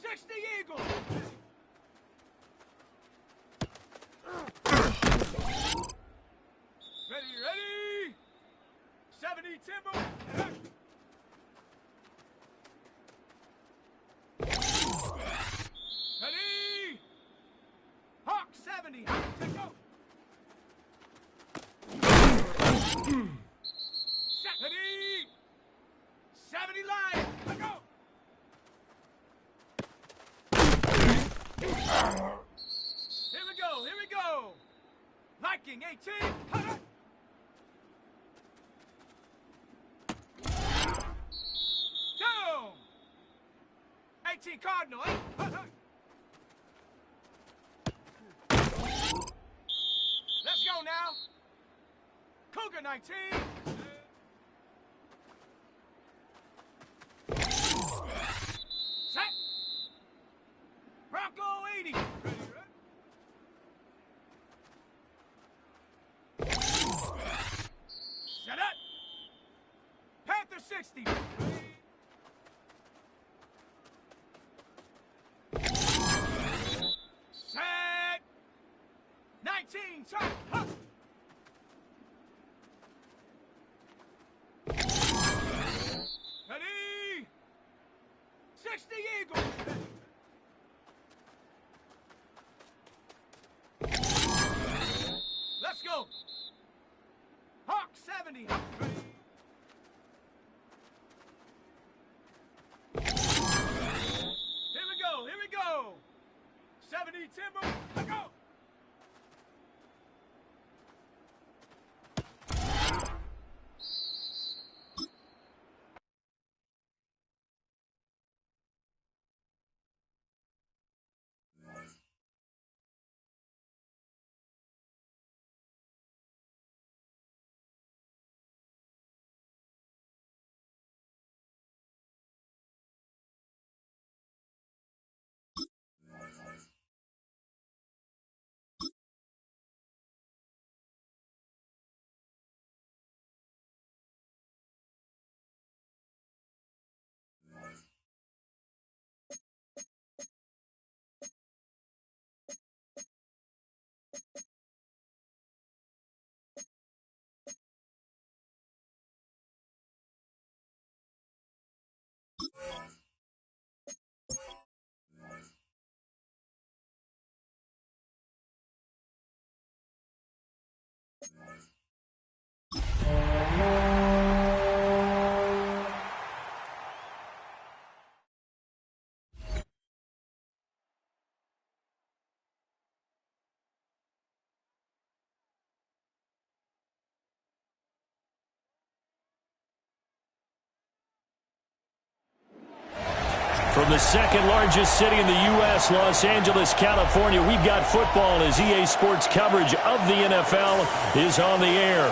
A: 60 Eagle. Ready, ready. 70 Timber. Ready. Hawk 70. Take go. Set. Ready. 70 Lion. Let go. Here we go. Here we go. Viking 18. Down. 18 Cardinal. Let's go now. Cougar 19. Set. Bronco 80. Set up. Panther 60. Set. 19. Turn. Huh. Ready. 60 Eagle. Let's go. Hawk 70. Ready. Here we go. Here we go. 70 Timber. Let's go.
F: From the second largest city in the U.S., Los Angeles, California, we've got football as EA Sports coverage of the NFL is on the air.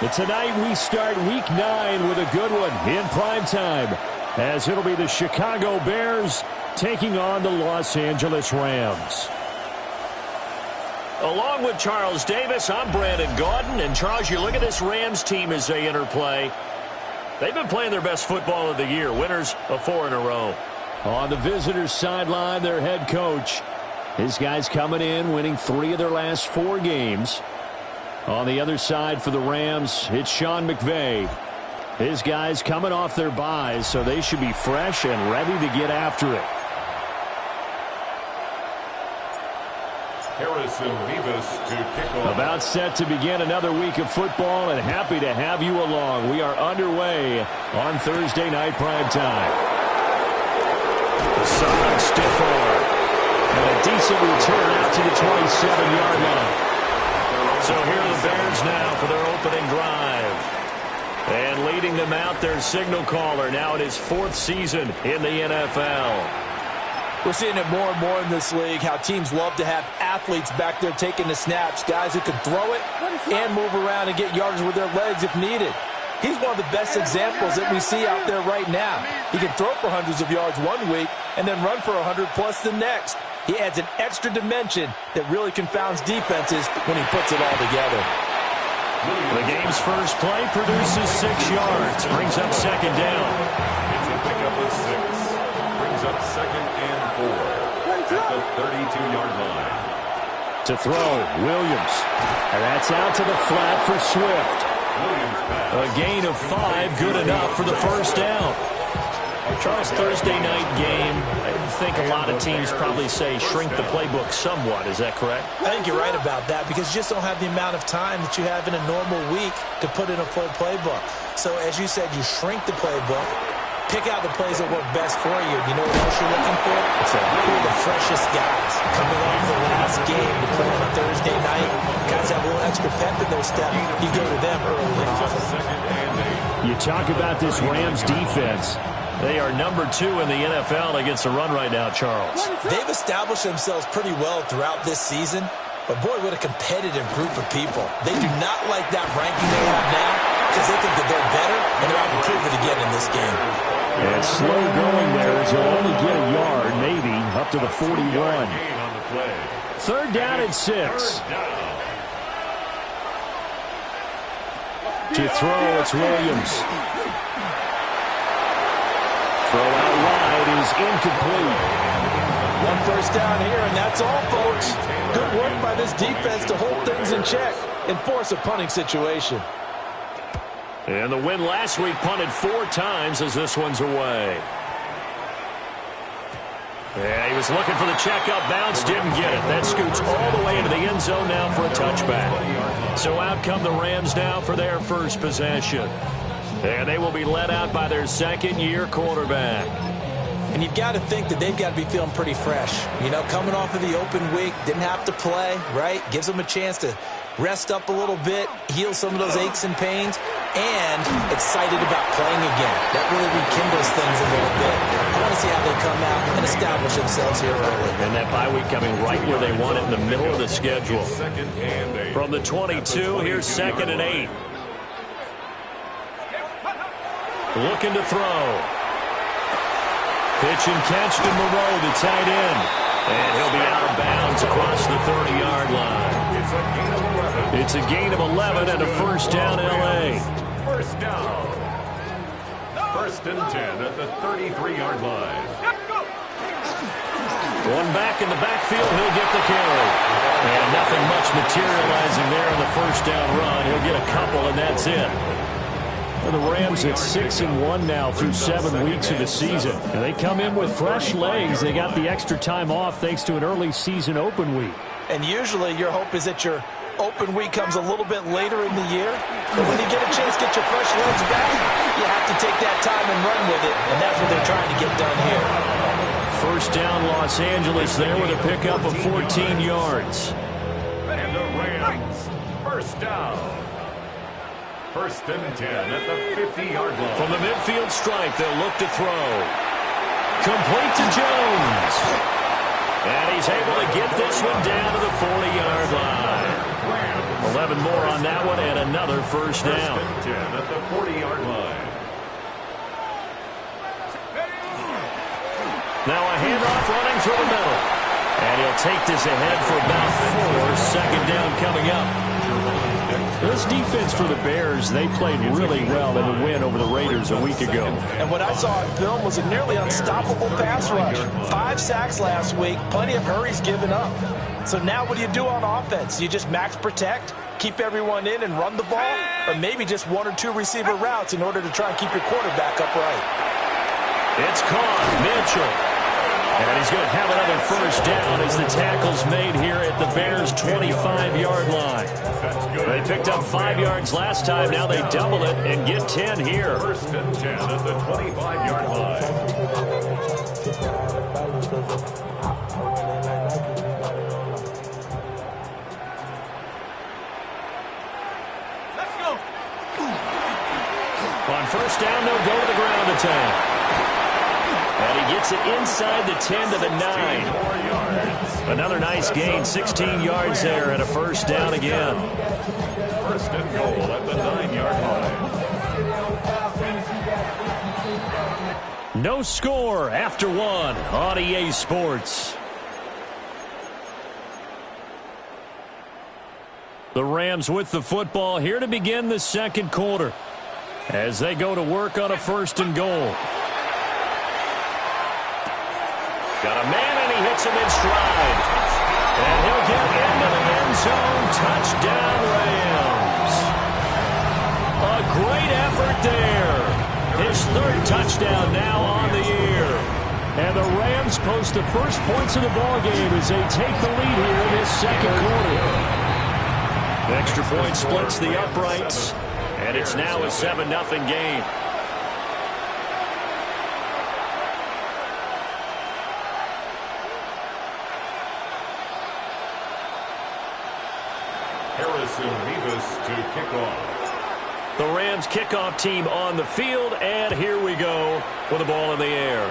F: And tonight we start Week 9 with a good one in prime time, as it'll be the Chicago Bears taking on the Los Angeles Rams. Along with Charles Davis, I'm Brandon Gaudin. And Charles, you look at this Rams team as they interplay. They've been playing their best football of the year, winners of 4 in a row. On the visitors' sideline, their head coach. His guys coming in, winning 3 of their last 4 games. On the other side for the Rams, it's Sean McVay. His guys coming off their byes, so they should be fresh and ready to get after it.
D: Harrison Vivas to kick off.
F: About set to begin another week of football, and happy to have you along. We are underway on Thursday night primetime. The solid stiff arm. And a decent return out to the 27-yard line. So here are the Bears now for their opening drive. And leading them out, their signal caller. Now in his 4th season in the NFL.
C: We're seeing it more and more in this league, how teams love to have athletes back there taking the snaps, guys who can throw it and move around and get yardage with their legs if needed. He's one of the best examples that we see out there right now. He can throw for hundreds of yards one week and then run for 100-plus the next. He adds an extra dimension that really confounds defenses when he puts it all together.
F: The game's first play produces 6 yards, brings up second down.
D: It's a pickup of 6. Brings up 2nd and 4 at the 32-yard line.
F: To throw, Williams. And that's out to the flat for Swift. A gain of 5, good enough for the first down. Charles, Thursday night game, I think a lot of teams probably say shrink the playbook somewhat. Is that correct?
G: I think you're right about that because you just don't have the amount of time that you have in a normal week to put in a full playbook. So as you said, you shrink the playbook, pick out the plays that work best for you. You know what else you're looking for? Who are the freshest guys coming off the last game to play on a Thursday night? Guys have a little extra pep in their step. You go to them early and often.
F: You talk about this Rams defense. They are number 2 in the NFL against the run right now, Charles.
G: They've established themselves pretty well throughout this season. But, boy, what a competitive group of people. They do not like that ranking they have now because they think that they're better and they're out to prove it again in this game.
F: And slow going there as he'll only get a yard, maybe, up to the 41. 3rd down and 6. To throw, it's Williams. Throw out wide is incomplete.
G: 1 first down here, and that's all, folks. Good work by this defense to hold things in check and force a punting situation.
F: And the win last week punted 4 times as this one's away. Yeah, he was looking for the checkup bounce, didn't get it. That scoots all the way into the end zone now for a touchback. So out come the Rams now for their first possession. And they will be led out by their 2nd-year quarterback.
G: And you've got to think that they've got to be feeling pretty fresh. You know, coming off of the open week, didn't have to play, right? Gives them a chance to rest up a little bit, heal some of those aches and pains, and excited about playing again. That really rekindles things a little bit. I want to see how they come out and establish themselves here early.
F: And that bye week coming right where they want it, in the middle of the schedule. From the 22, here's 2nd and 8. Looking to throw. Pitch and catch to Moreau, the tight end. And he'll be out of bounds across the 30-yard line. It's a gain of 11 and a first down, L.A.
D: First down. 1st and 10 at the 33-yard line.
F: One back in the backfield, he'll get the carry. And nothing much materializing there on the first down run. He'll get a couple, and that's it. The Rams at 6-1 now through 7 weeks of the season. And they come in with fresh legs. They got the extra time off thanks to an early season open week.
G: And usually your hope is that your open week comes a little bit later in the year. But when you get a chance to get your fresh legs back, you have to take that time and run with it. And that's what they're trying to get done here.
F: First down, Los Angeles there with a pickup of 14 yards.
D: And the Rams, first down. 1st and 10 at the 50-yard line.
F: From the midfield stripe, they'll look to throw. Complete to Jones. And he's able to get this one down to the 40-yard line. 11 more on that one and another first down.
D: 10 at the 40-yard line.
F: Now a handoff running through the middle. And he'll take this ahead for about 4. Second down coming up. This defense for the Bears, they played really well in the win over the Raiders a week ago.
G: And what I saw on film was a nearly unstoppable pass rush. 5 sacks last week, plenty of hurries given up. So now what do you do on offense? You just max protect, keep everyone in and run the ball, or maybe just 1 or 2 receiver routes in order to try and keep your quarterback upright.
F: It's caught. Mitchell. And he's going to have another first down as the tackle's made here at the Bears' 25-yard line. They picked up 5 yards last time. Now they double it and get 10 here.
D: First and 10 at the 25-yard line.
A: Let's go.
F: On first down, they'll go to the ground attack. And he gets it inside the 10 to the 9. Another nice gain, 16 yards there and a first down again.
D: First and goal at the 9-yard line.
F: No score after 1 on EA Sports. The Rams with the football here to begin the second quarter as they go to work on a first and goal. Got a man, and he hits him in stride. And he'll get into the end zone. Touchdown, Rams. A great effort there. His 3rd touchdown now on the year. And the Rams post the first points of the ballgame as they take the lead here in this second quarter. The extra point splits the uprights, and it's now a 7-0 game.
D: To kick off.
F: The Rams kickoff team on the field, and here we go with the ball in the air.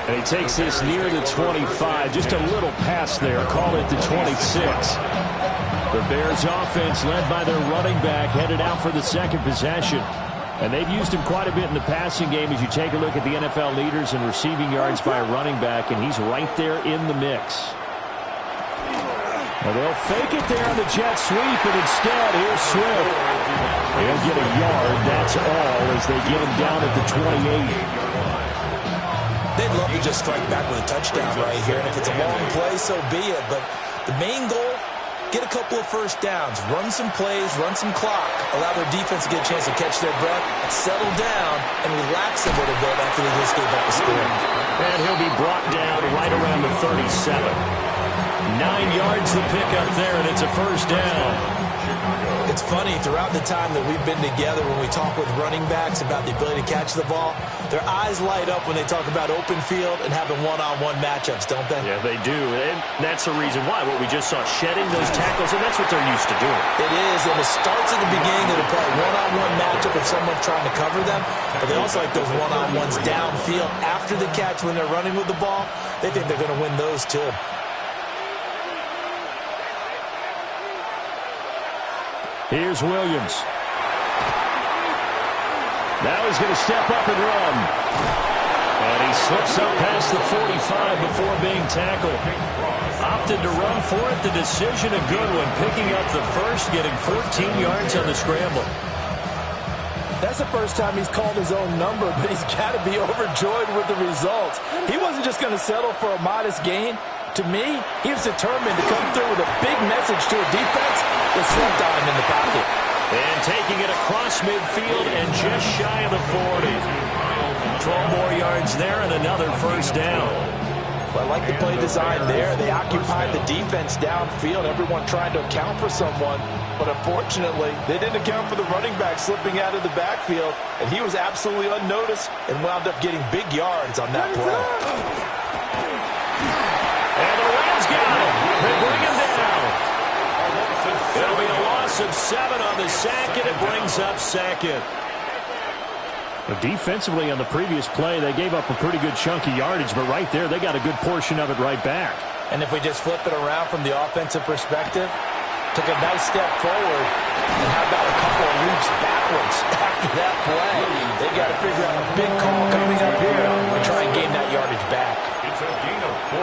F: And he takes this near the 25, just a little pass there, call it the 26. The Bears offense led by their running back headed out for the second possession. And they've used him quite a bit in the passing game as you take a look at the NFL leaders in receiving yards by a running back, and he's right there in the mix. And they'll fake it there on the jet sweep, and instead, here's Swift. He'll get a yard, that's all, as they get him down at the 28.
G: They'd love to just strike back with a touchdown right here, and if it's a long play, so be it. But the main goal, get a couple of first downs, run some plays, run some clock, allow their defense to get a chance to catch their breath, settle down, and relax a little bit after they just gave up the score.
F: And he'll be brought down right around the 37. 9 yards to pick up there, and it's a first down.
G: It's funny, throughout the time that we've been together, when we talk with running backs about the ability to catch the ball, their eyes light up when they talk about open field and having one-on-one matchups, don't they?
F: Yeah, they do, and that's the reason why. What we just saw, shedding those tackles, and that's what they're used to doing.
G: It is, and it starts at the beginning of the play, one-on-one matchup if someone's trying to cover them, but they also like those one-on-ones downfield after the catch when they're running with the ball. They think they're going to win those, too.
F: Here's Williams. Now he's going to step up and run. And he slips up past the 45 before being tackled. Opted to run for it. The decision a good one. Picking up the first, getting 14 yards on the scramble.
G: That's the first time he's called his own number, but he's got to be overjoyed with the results. He wasn't just going to settle for a modest gain. To me, he was determined to come through with a big message to a defense that slept on him in the pocket.
F: And taking it across midfield and just shy of the 40. 12 more yards there and another first down.
G: Well, I like the play design there. They occupied the defense downfield, everyone trying to account for someone. But unfortunately, they didn't account for the running back slipping out of the backfield, and he was absolutely unnoticed and wound up getting big yards on that play.
F: And the Rams got him. They bring him down. It'll be a loss of 7 on the sack, and it brings up second. Defensively on the previous play, they gave up a pretty good chunk of yardage, but right there, they got a good portion of it right back.
G: And if we just flip it around from the offensive perspective, took a nice step forward, and how about a couple of leaps backwards after that play? They got to figure out a big call coming up here and try and gain that yardage back.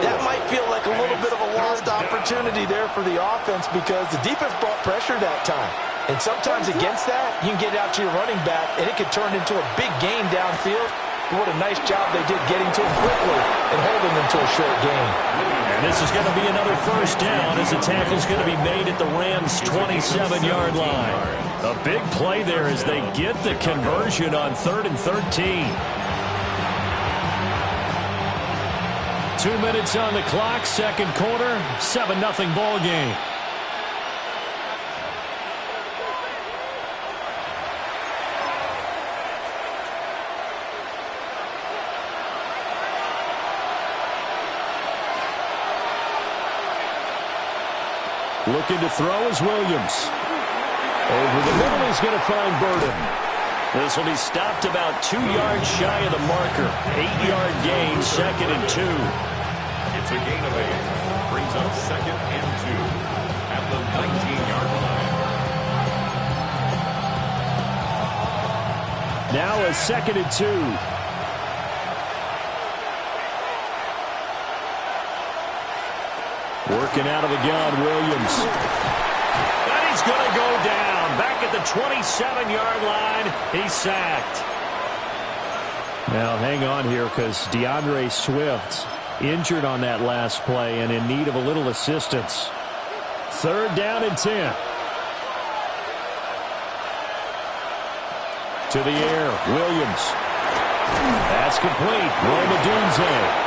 G: That might feel like a little bit of a lost opportunity there for the offense because the defense brought pressure that time. And sometimes against that, you can get out to your running back, and it could turn into a big gain downfield. What a nice job they did getting to him quickly and holding him to a short gain.
F: And this is going to be another first down as the tackle is going to be made at the Rams' 27-yard line. A big play there as they get the conversion on 3rd and 13. 2 minutes on the clock, second quarter, 7-0 ball game. Looking to throw is Williams. Over the middle, he's going to find Burden. This will be stopped about 2 yards shy of the marker. 8-yard gain, 2nd and 2.
D: It's a gain of 8. Brings up 2nd and 2 at the 19-yard line.
F: Now a 2nd and 2. Working out of the gun, Williams. And he's going to go down. Back at the 27-yard line. He's sacked. Now, hang on here because DeAndre Swift injured on that last play and in need of a little assistance. 3rd down and 10. To the air, Williams. That's complete. Romadunze.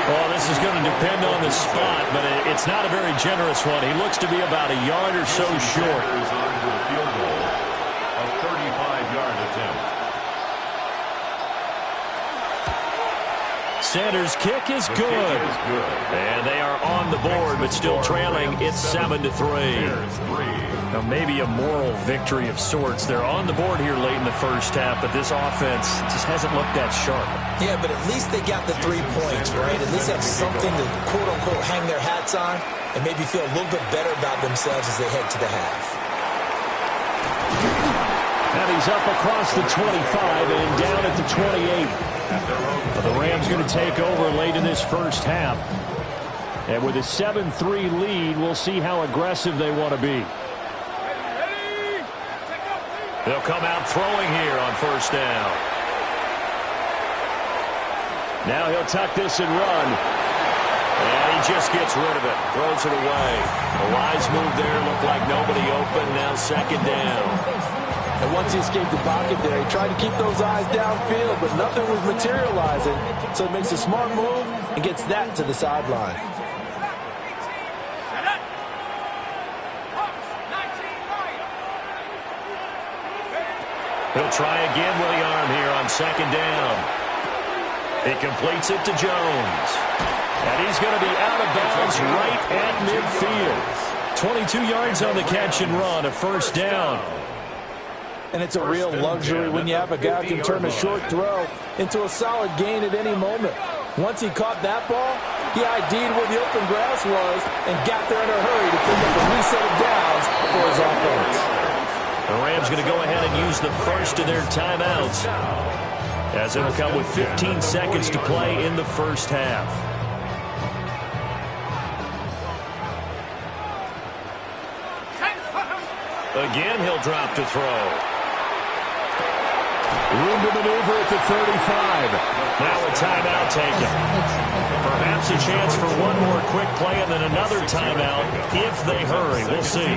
F: Well, this is going to depend on the spot, but it's not a very generous one. He looks to be about a yard or so short.
D: Is on for the field goal, a 35-yard attempt.
F: Sanders' kick is good. And they are on the board, but still trailing. It's 7-3. Now, maybe a moral victory of sorts. They're on the board here late in the first half, but this offense just hasn't looked that sharp.
G: Yeah, but at least they got the 3 points, right? At least have something to, quote-unquote, hang their hats on and maybe feel a little bit better about themselves as they head to the half.
F: And he's up across the 25 and down at the 28. But the Rams going to take over late in this first half. And with a 7-3 lead, we'll see how aggressive they want to be. They'll come out throwing here on first down. Now he'll tuck this and run. And he just gets rid of it. Throws it away. A wise move there. Looked like nobody open. Now 2nd down.
G: And once he escaped the pocket there, he tried to keep those eyes downfield, but nothing was materializing. So he makes a smart move and gets that to the sideline.
F: He'll try again with the arm here on 2nd down. He completes it to Jones. And he's going to be out of bounds right at midfield. 22 yards on the catch and run, a first down.
G: And it's a real luxury when you have a guy who can turn a short throw into a solid gain at any moment. Once he caught that ball, he ID'd where the open grass was and got there in a hurry to pick up a reset of downs for his offense.
F: The Rams going to go ahead and use the first of their timeouts, as it'll come with 15 seconds to play in the first half. Again, he'll drop to throw. Room to maneuver at the 35. Now a timeout taken. Perhaps a chance for one more quick play and then another timeout if they hurry. We'll see.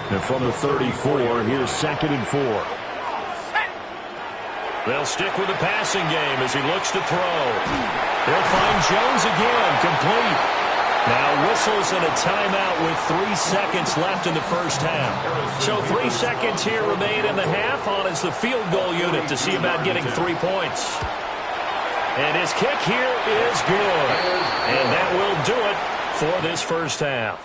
F: And from the 34, here's 2nd and 4. They'll stick with the passing game as he looks to throw. They'll find Jones again, complete. Now whistles and a timeout with 3 seconds left in the first half. So 3 seconds here remain in the half on as the field goal unit to see about getting 3 points. And his kick here is good. And that will do it for this first half.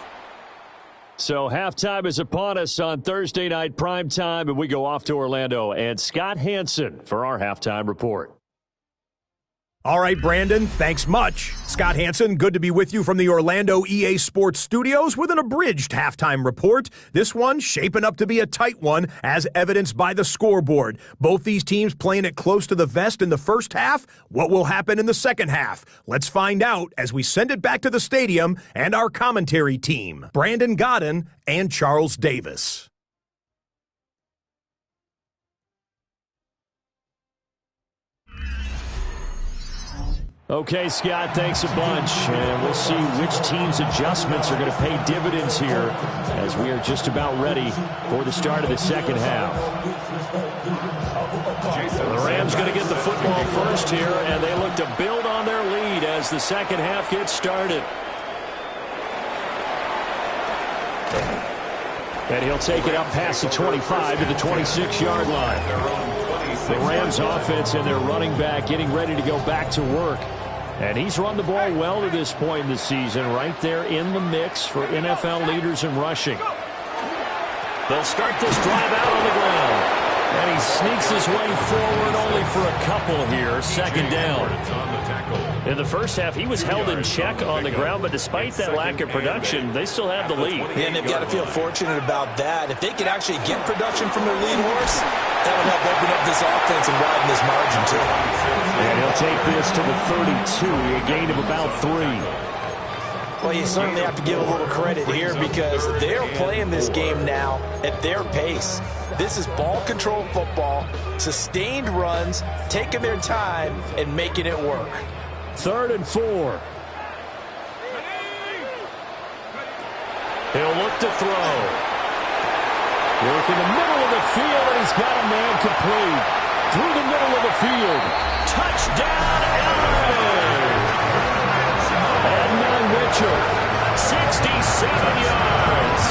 F: So halftime is upon us on Thursday night primetime, and we go off to Orlando. And Scott Hansen for our halftime report.
H: All right, Brandon, thanks much. Scott Hansen, good to be with you from the Orlando EA Sports Studios with an abridged halftime report. This one shaping up to be a tight one, as evidenced by the scoreboard. Both these teams playing it close to the vest in the first half. What will happen in the second half? Let's find out as we send it back to the stadium and our commentary team, Brandon Godden and Charles Davis.
F: Okay, Scott, thanks a bunch. And we'll see which team's adjustments are going to pay dividends here as we are just about ready for the start of the second half. The Rams going to get the football first here, and they look to build on their lead as the second half gets started. And he'll take it up past the 25 to the 26-yard line. The Rams offense and their running back getting ready to go back to work. And he's run the ball well to this point in the season, right there in the mix for NFL leaders in rushing. They'll start this drive out on the ground. And he sneaks his way forward only for a couple here. Second down. In the first half, he was held in check on the ground, but despite that lack of production, they still have the lead.
G: Yeah, and they've got to feel fortunate about that. If they could actually get production from their lead horse, that would help open up this offense and widen this margin, too.
F: And he'll take this to the 32, a gain of about 3.
G: Well, you certainly have to give a little credit here because they're playing this game now at their pace. This is ball control football, sustained runs, taking their time, and making it work.
F: 3rd and 4. He'll look to throw. Work in the middle of the field, and he's got a man complete. Through the middle of the field. Touchdown, Allen! Edmund Mitchell, 67 yards.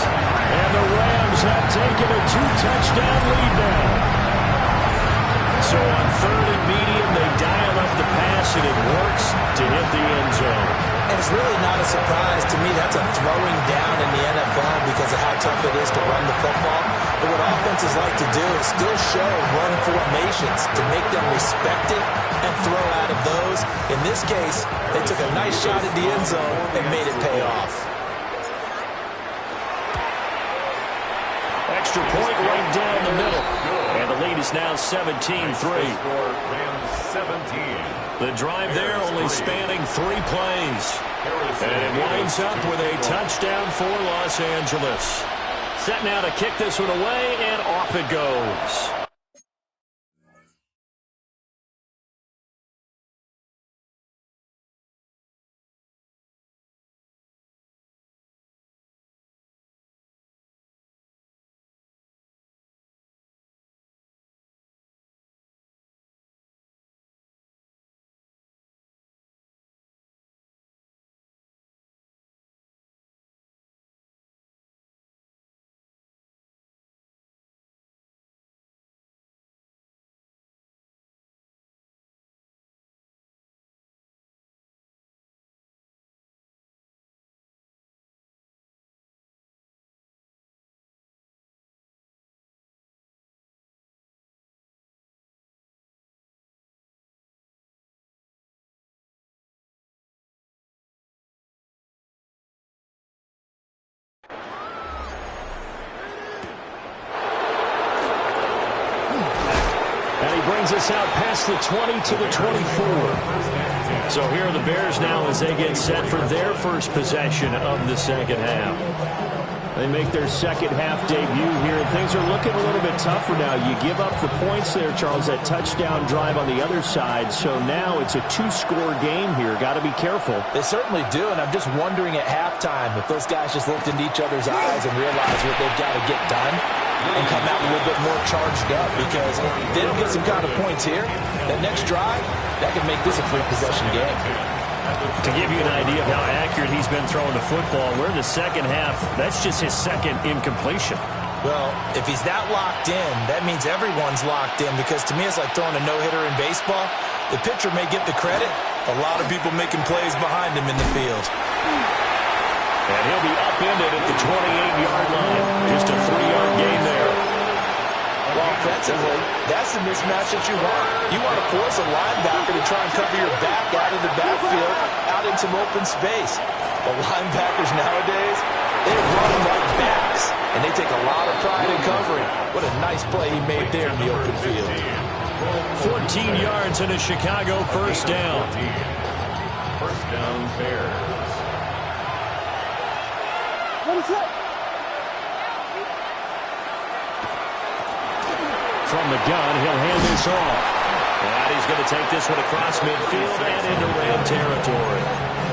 F: And the Rams have taken a 2-touchdown lead now. So on 3rd and medium, they dial up the pass, and it works to hit the end zone.
G: And it's really not a surprise to me. That's a throwing down in the NFL because of how tough it is to run the football. But what offenses like to do is still show run formations to make them respect it and throw out of those. In this case, they took a nice shot at the end zone and made it pay off.
F: Extra point right down the middle. And the lead is now 17-3. The drive there only spanning 3 plays. And it winds up with a touchdown for Los Angeles. Set now to kick this one away, and off it goes. Brings us out past the 20 to the 24. So here are the Bears now as they get set for their first possession of the second half. They make their second half debut here, and things are looking a little bit tougher now. You give up the points there, Charles, that touchdown drive on the other side. So now it's a 2-score game here. Got to be careful.
G: They certainly do, and I'm just wondering at halftime if those guys just looked into each other's eyes and realized what they've got to get done and come out a little bit more charged up, because if they don't get some kind of points here, that next drive, that can make this a free possession game.
F: To give you an idea of how accurate he's been throwing the football, we're in the second half. That's just his second incompletion.
G: Well, if he's that locked in, that means everyone's locked in, because to me it's like throwing a no-hitter in baseball. The pitcher may get the credit, a lot of people making plays behind him in the field.
F: And he'll be upended at the 28-yard line. Just a 3-yard gain there.
G: Well, offensively, that's the mismatch that you want. You want to force a linebacker to try and cover your back out of the backfield, out in some open space. But linebackers nowadays, they run like backs, and they take a lot of pride in covering. What a nice play he made there in the open field.
F: 14 yards and a Chicago first down.
D: First down, Bears.
F: From the gun, he'll hand this off. And he's going to take this one across midfield and into Ram territory.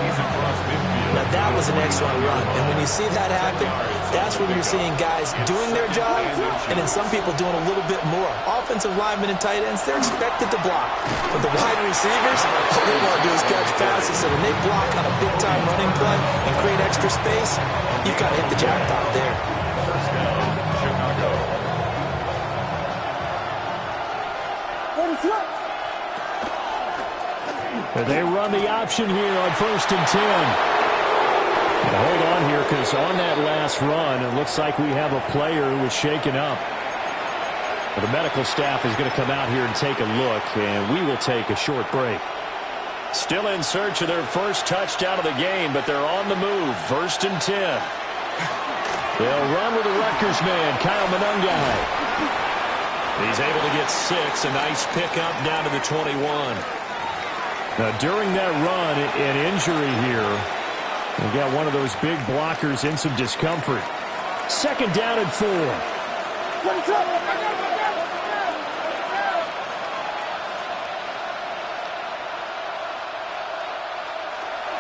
D: He's across midfield.
G: Now, that was an excellent run. And when you see that happen, that's when you're seeing guys doing their job and then some people doing a little bit more. Offensive linemen and tight ends, they're expected to block. But the wide receivers, all they want to do is catch passes. So when they block on a big-time running play and create extra space, you've got to hit the jackpot there.
D: First down, Chicago.
F: They run the option here on 1st and 10. Now hold on here, because on that last run, it looks like we have a player who was shaken up. The medical staff is going to come out here and take a look, and we will take a short break. Still in search of their first touchdown of the game, but they're on the move. 1st and 10. They'll run with the Rutgers man, Kyle Monungai. He's able to get 6. A nice pickup down to the 21. Now, during that run, an injury here. We got one of those big blockers in some discomfort. 2nd down and 4.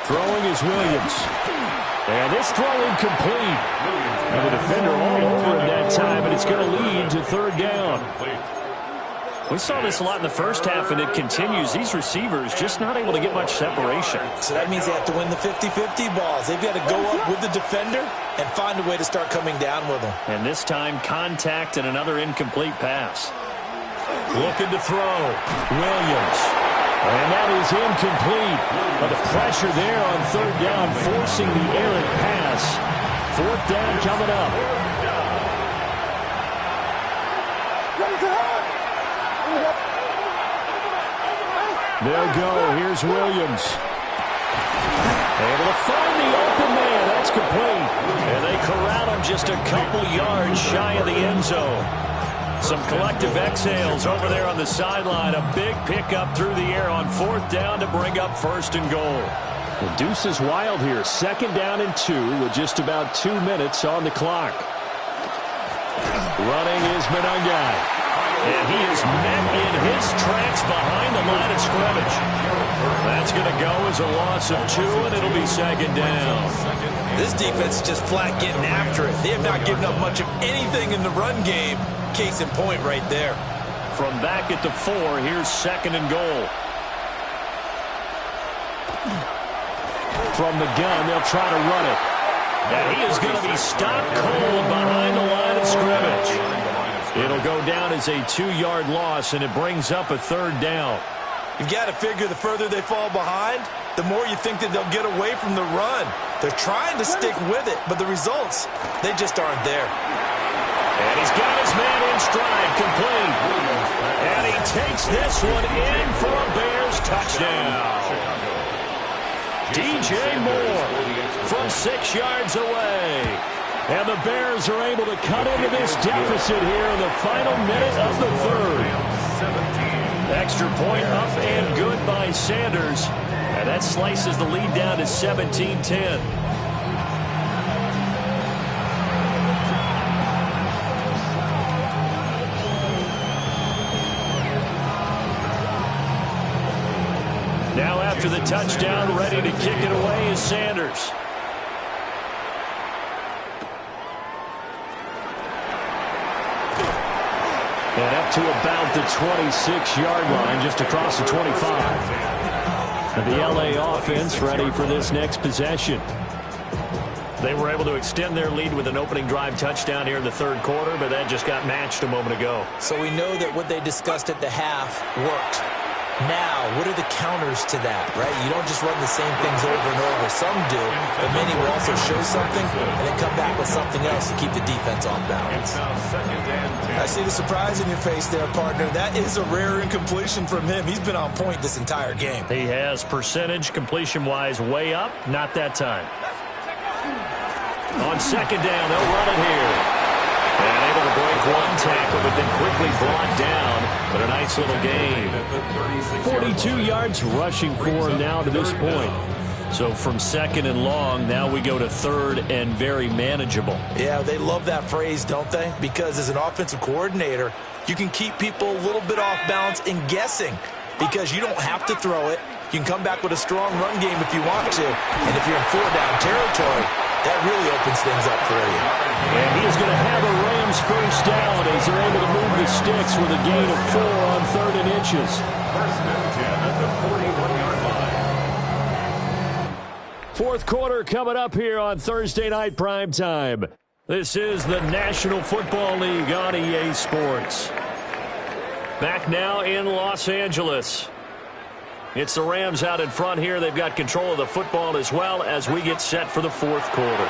F: Throwing is Williams. And this throw incomplete. And the defender all over him that time, and it's going to lead to 3rd down. We saw this a lot in the first half, and it continues. These receivers just not able to get much separation.
G: So that means they have to win the 50-50 balls. They've got to go up with the defender and find a way to start coming down with them.
F: And this time, contact and another incomplete pass. Looking to throw. Williams. And that is incomplete. But the pressure there on 3rd down, forcing the errant pass. 4th down coming up. They'll go. Here's Williams. Able to find the open man. That's complete. And they corral him just a couple yards shy of the end zone. Some collective exhales over there on the sideline. A big pickup through the air on 4th down to bring up 1st and goal. The deuce is wild here. 2nd down and 2 with just about 2 minutes on the clock. Running is Monungai. And he is met in his tracks behind the line of scrimmage. That's going to go as a loss of 2, and it'll be 2nd down.
G: This defense is just flat getting after it. They have not given up much of anything in the run game. Case in point right there.
F: From back at the 4, here's 2nd and goal. From the gun, they'll try to run it. And he is going to be stopped cold behind the line of scrimmage. It'll go down as a 2-yard loss, and it brings up a 3rd down.
G: You've got to figure the further they fall behind, the more you think that they'll get away from the run. They're trying to stick with it, but the results, they just aren't there.
F: And he's got his man in stride, complete. And he takes this one in for a Bears touchdown. DJ Moore from 6 yards away. And the Bears are able to cut into this deficit here in the final minute of the 3rd. Extra point up and good by Sanders. And that slices the lead down to 17-10. Now after the touchdown, ready to kick it away is Sanders. And up to about the 26-yard line, just across the 25. And the LA offense ready for this next possession. They were able to extend their lead with an opening drive touchdown here in the 3rd quarter, but that just got matched a moment ago.
G: So we know that what they discussed at the half worked. Now, what are the counters to that, right? You don't just run the same things over and over. Some do, but many will also show something and then come back with something else to keep the defense on balance. I see the surprise in your face there, partner. That is a rare incompletion from him. He's been on point this entire game.
F: He has percentage completion-wise way up. Not that time. On second down, they'll run it here. And able to break one tackle, but then quickly brought down. But a nice little gain. 42 yards rushing for him now to this point. So from second and long, now we go to third and very manageable.
G: Yeah, they love that phrase, don't they? Because as an offensive coordinator, you can keep people a little bit off balance and guessing because you don't have to throw it. You can come back with a strong run game if you want to. And if you're in four-down territory, that really opens things up for you.
F: And he is going to have a Rams first down as they're able to move the sticks with a gain of 4 on 3rd and inches.
D: First and 10 at the 41-yard line.
F: Fourth quarter coming up here on Thursday Night Primetime. This is the National Football League on EA Sports. Back now in Los Angeles. It's the Rams out in front here. They've got control of the football as well as we get set for the fourth quarter.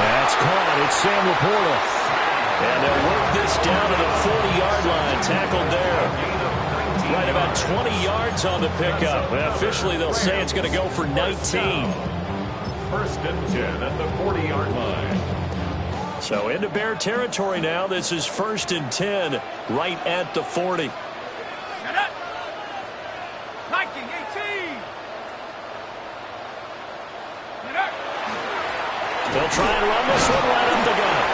F: That's caught. It's Sam Laporta. And they'll work this down to the 40-yard line. Tackled there. Right about 20 yards on the pickup. And officially, they'll say it's going to go for 19.
D: First and 10 at the 40-yard line.
F: So into Bear territory now. This is 1st and 10 right at the 40.
A: Get up. Viking 18. Get up.
F: They'll try and run this one right up the gut.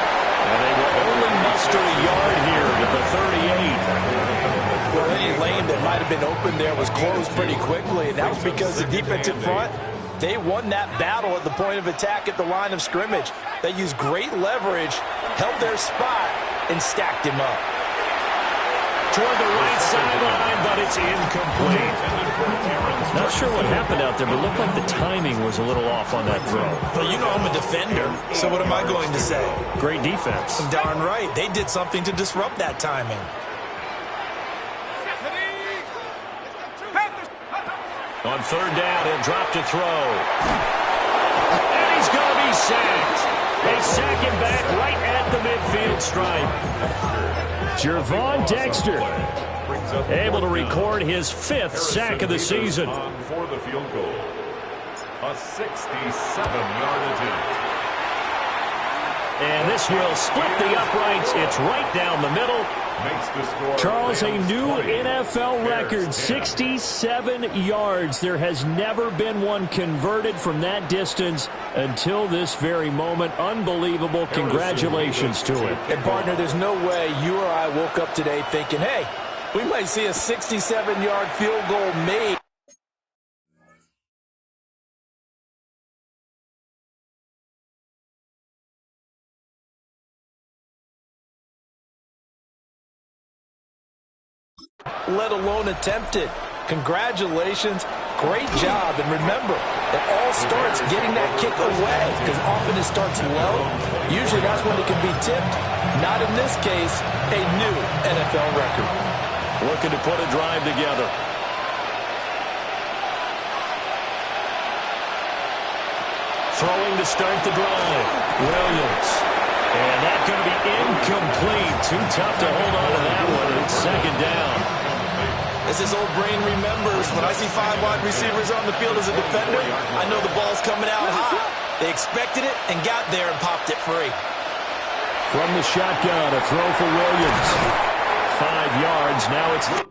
F: And they will only muster a yard here at the 38.
G: Well, any lane that might have been open there was closed pretty quickly, and that was because the defensive front, they won that battle at the point of attack at the line of scrimmage. They used great leverage, held their spot, and stacked him up.
F: Toward the right sideline, but it's incomplete. Not sure what happened out there, but it looked like the timing was a little off on that throw.
G: Well, you know I'm a defender, so what am I going to say?
F: Great defense.
G: Darn right. They did something to disrupt that timing.
F: On third down, he'll drop to throw. And he's going to be sacked. They sack him back right at the midfield stripe. Jervon Dexter able to record his 5th sack of the season.
D: For the field goal. A 67-yard attempt.
F: And this will split the uprights. It's right down the middle. Charles, a new NFL record, 67 yards. There has never been one converted from that distance until this very moment. Unbelievable. Congratulations to him.
G: And, partner, there's no way you or I woke up today thinking, hey, we might see a 67-yard field goal made. Let alone attempted. Congratulations. Great job. And remember, it all starts getting that kick away because often it starts low. Usually that's when it can be tipped. Not in this case, a new NFL record.
F: Looking to put a drive together. Throwing to start the drive. Williams. And that's going to be incomplete. Too tough to hold on to that one. It's second down.
G: As this old brain remembers, when I see 5 wide receivers on the field as a defender, I know the ball's coming out hot. They expected it and got there and popped it free.
F: From the shotgun, a throw for Williams. 5 yards. Now it's...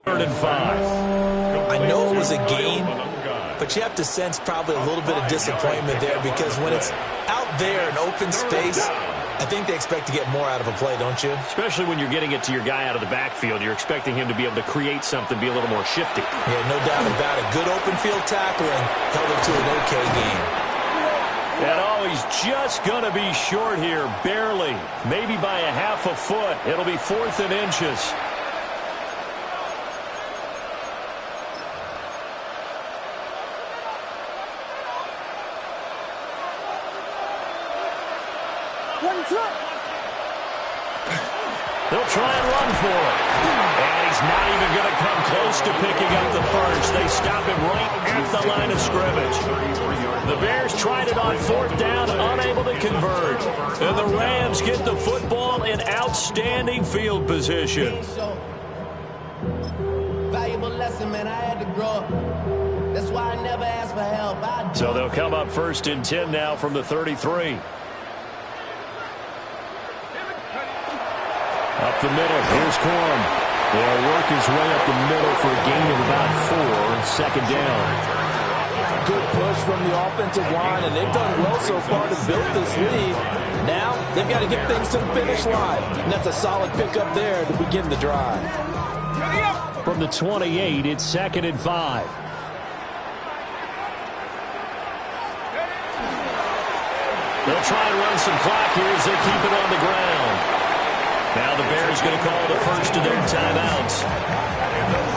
F: Third and 5.
G: I know it was a game, but you have to sense probably a little bit of disappointment there because when it's out there in open space, I think they expect to get more out of a play, don't you?
F: Especially when you're getting it to your guy out of the backfield. You're expecting him to be able to create something, be a little more shifty.
G: Yeah, no doubt about it. Good open field tackling held him to an okay game.
F: And oh, he's just going to be short here, barely. Maybe by a half a foot. It'll be 4th and inches. They'll try and run for it. And he's not even going to come close to picking up the first. They stop him right at the line of scrimmage. The Bears tried it on 4th down, unable to convert. And the Rams get the football in outstanding field position.
I: Valuable lesson, man. I had to grow up. That's why I never asked for help.
F: So they'll come up 1st and 10 now from the 33. Up the middle, here's Corum. They'll work his way up the middle for a gain of about 4, 2nd down.
G: Good push from the offensive line, and they've done well so far to build this lead. Now, they've got to get things to the finish line. And that's a solid pickup there to begin the drive.
F: From the 28, it's 2nd and 5. They'll try and run some clock here as they keep it on the ground. Now the Bears going to call the first of their timeouts.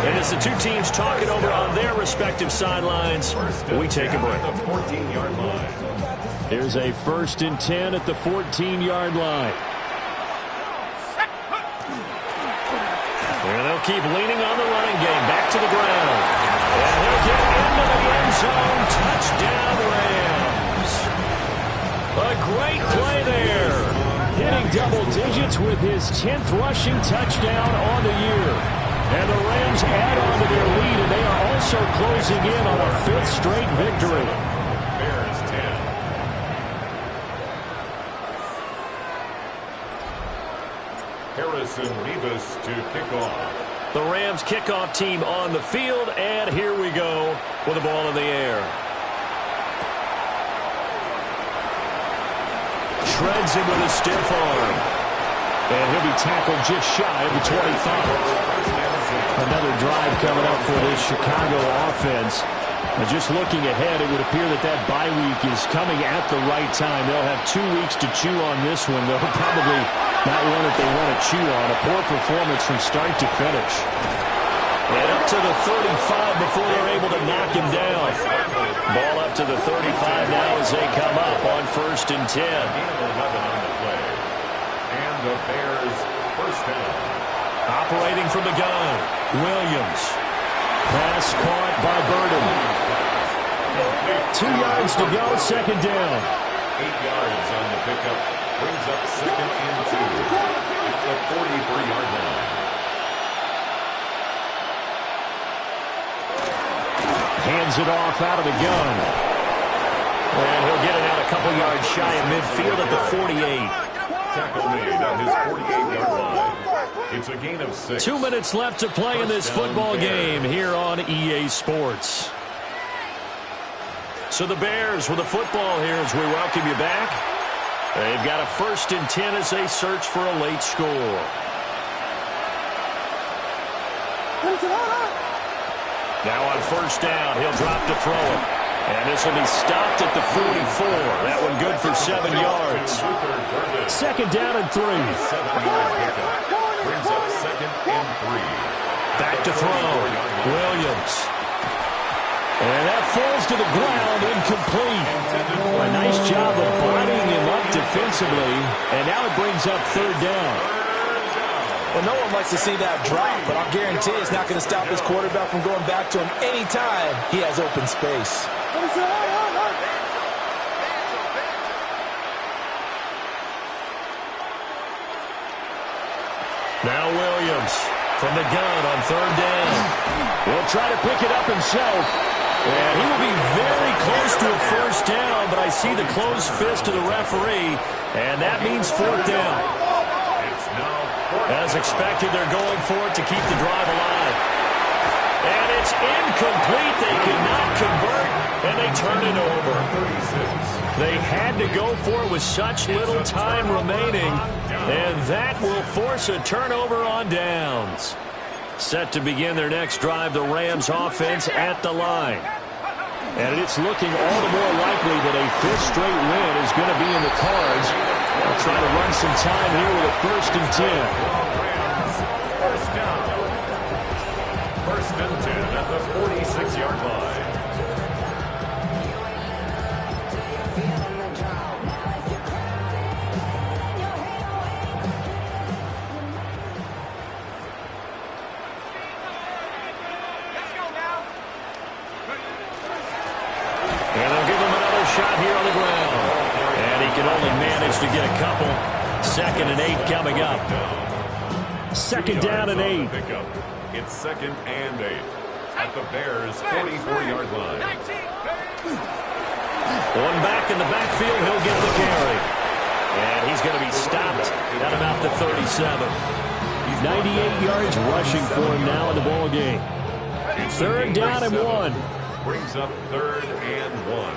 F: And as the two teams talking over on their respective sidelines, we take a break. Here's a 1st and 10 at the 14-yard line. And they'll keep leaning on the running game. Back to the ground. And he'll get into the end zone. Touchdown, Rams. A great play there. Hitting double digits with his 10th rushing touchdown on the year. And the Rams add on to their lead, and they are also closing in on a 5th straight victory.
D: Bears 10. Harrison Rivas to kick off.
F: The Rams kickoff team on the field, and here we go with the ball in the air. Shreds him with a stiff arm. And he'll be tackled just shy of the 25. Another drive coming up for this Chicago offense. And just looking ahead, it would appear that that bye week is coming at the right time. They'll have 2 weeks to chew on this one. They'll probably not one that they want to chew on. A poor performance from start to finish. And up to the 35 before they're able to knock him down. Ball up to the 35 now as they come up on 1st and 10.
D: And the Bears first down.
F: Operating from the gun, Williams. Pass caught by Burden. 2 yards to go, 2nd down.
D: 8 yards on the pickup. Brings up 2nd and 2. At the 43-yard line.
F: Hands it off out of the gun. And he'll get it out a couple yards shy of midfield at the 48.
D: Tackle made on his 48-yard line. It's a gain of 6.
F: 2 minutes left to play in this football game here on EA Sports. So the Bears with the football here as we welcome you back. They've got a 1st and 10 as they search for a late score. Now on 1st down, he'll drop to throw it. And this will be stopped at the 44. That one good for 7 yards. 2nd down and 3.
D: 7-yard pickup. Brings up 2nd and 3.
F: Back to throw. Williams. And that falls to the ground, incomplete. A nice job of bodying him up defensively. And now it brings up 3rd down.
G: Well, no one likes to see that drop, but I'll guarantee it's not going to stop his quarterback from going back to him anytime he has open space.
F: Now Williams from the gun on 3rd down. He'll try to pick it up himself. And he will be very close to a 1st down, but I see the closed fist of the referee, and that means 4th down. As expected, they're going for it to keep the drive alive. And it's incomplete. They cannot convert, and they turn it over.
D: 36.
F: They had to go for it with such little time remaining, and that will force a turnover on downs. Set to begin their next drive, the Rams offense at the line. And it's looking all the more likely that a fifth straight win is going to be in the cards. They'll try to run some time here with a 1st and 10.
D: First down. 1st and 10 at the 46-yard line.
F: And they'll give him another shot here on the ground. And he can only manage to get a couple. 2nd and 8 coming up. 2nd down and 8.
D: It's 2nd and 8 at the Bears' 44-yard line.
F: One back in the backfield, he'll get the carry. And he's going to be stopped at about the 37. 98 yards rushing for him now in the ball game. 3rd down and 1.
D: Brings up 3rd and 1.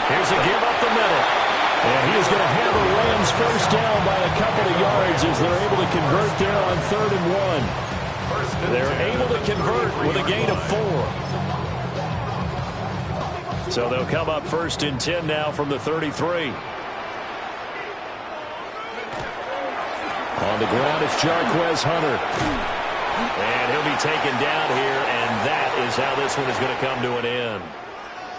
F: Here's a give up the middle. And he is going to have the Rams 1st down by a couple of yards as they're able to convert there on 3rd and 1. They're able to convert with a gain of 4. So they'll come up 1st and 10 now from the 33. On the ground, it's Jarquez Hunter. And he'll be taken down here, and that is how this one is going to come to an end.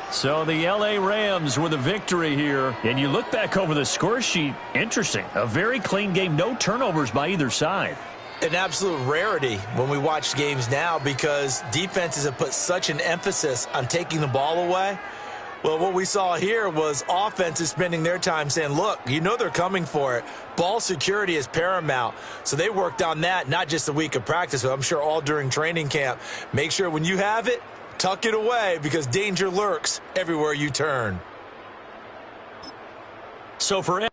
F: So the L.A. Rams with a victory here. And you look back over the score sheet, interesting. A very clean game, no turnovers by either side.
G: An absolute rarity when we watch games now because defenses have put such an emphasis on taking the ball away. Well, what we saw here was offenses spending their time saying, look, you know they're coming for it. Ball security is paramount. So they worked on that, not just a week of practice, but I'm sure all during training camp. Make sure when you have it, tuck it away because danger lurks everywhere you turn.
F: So for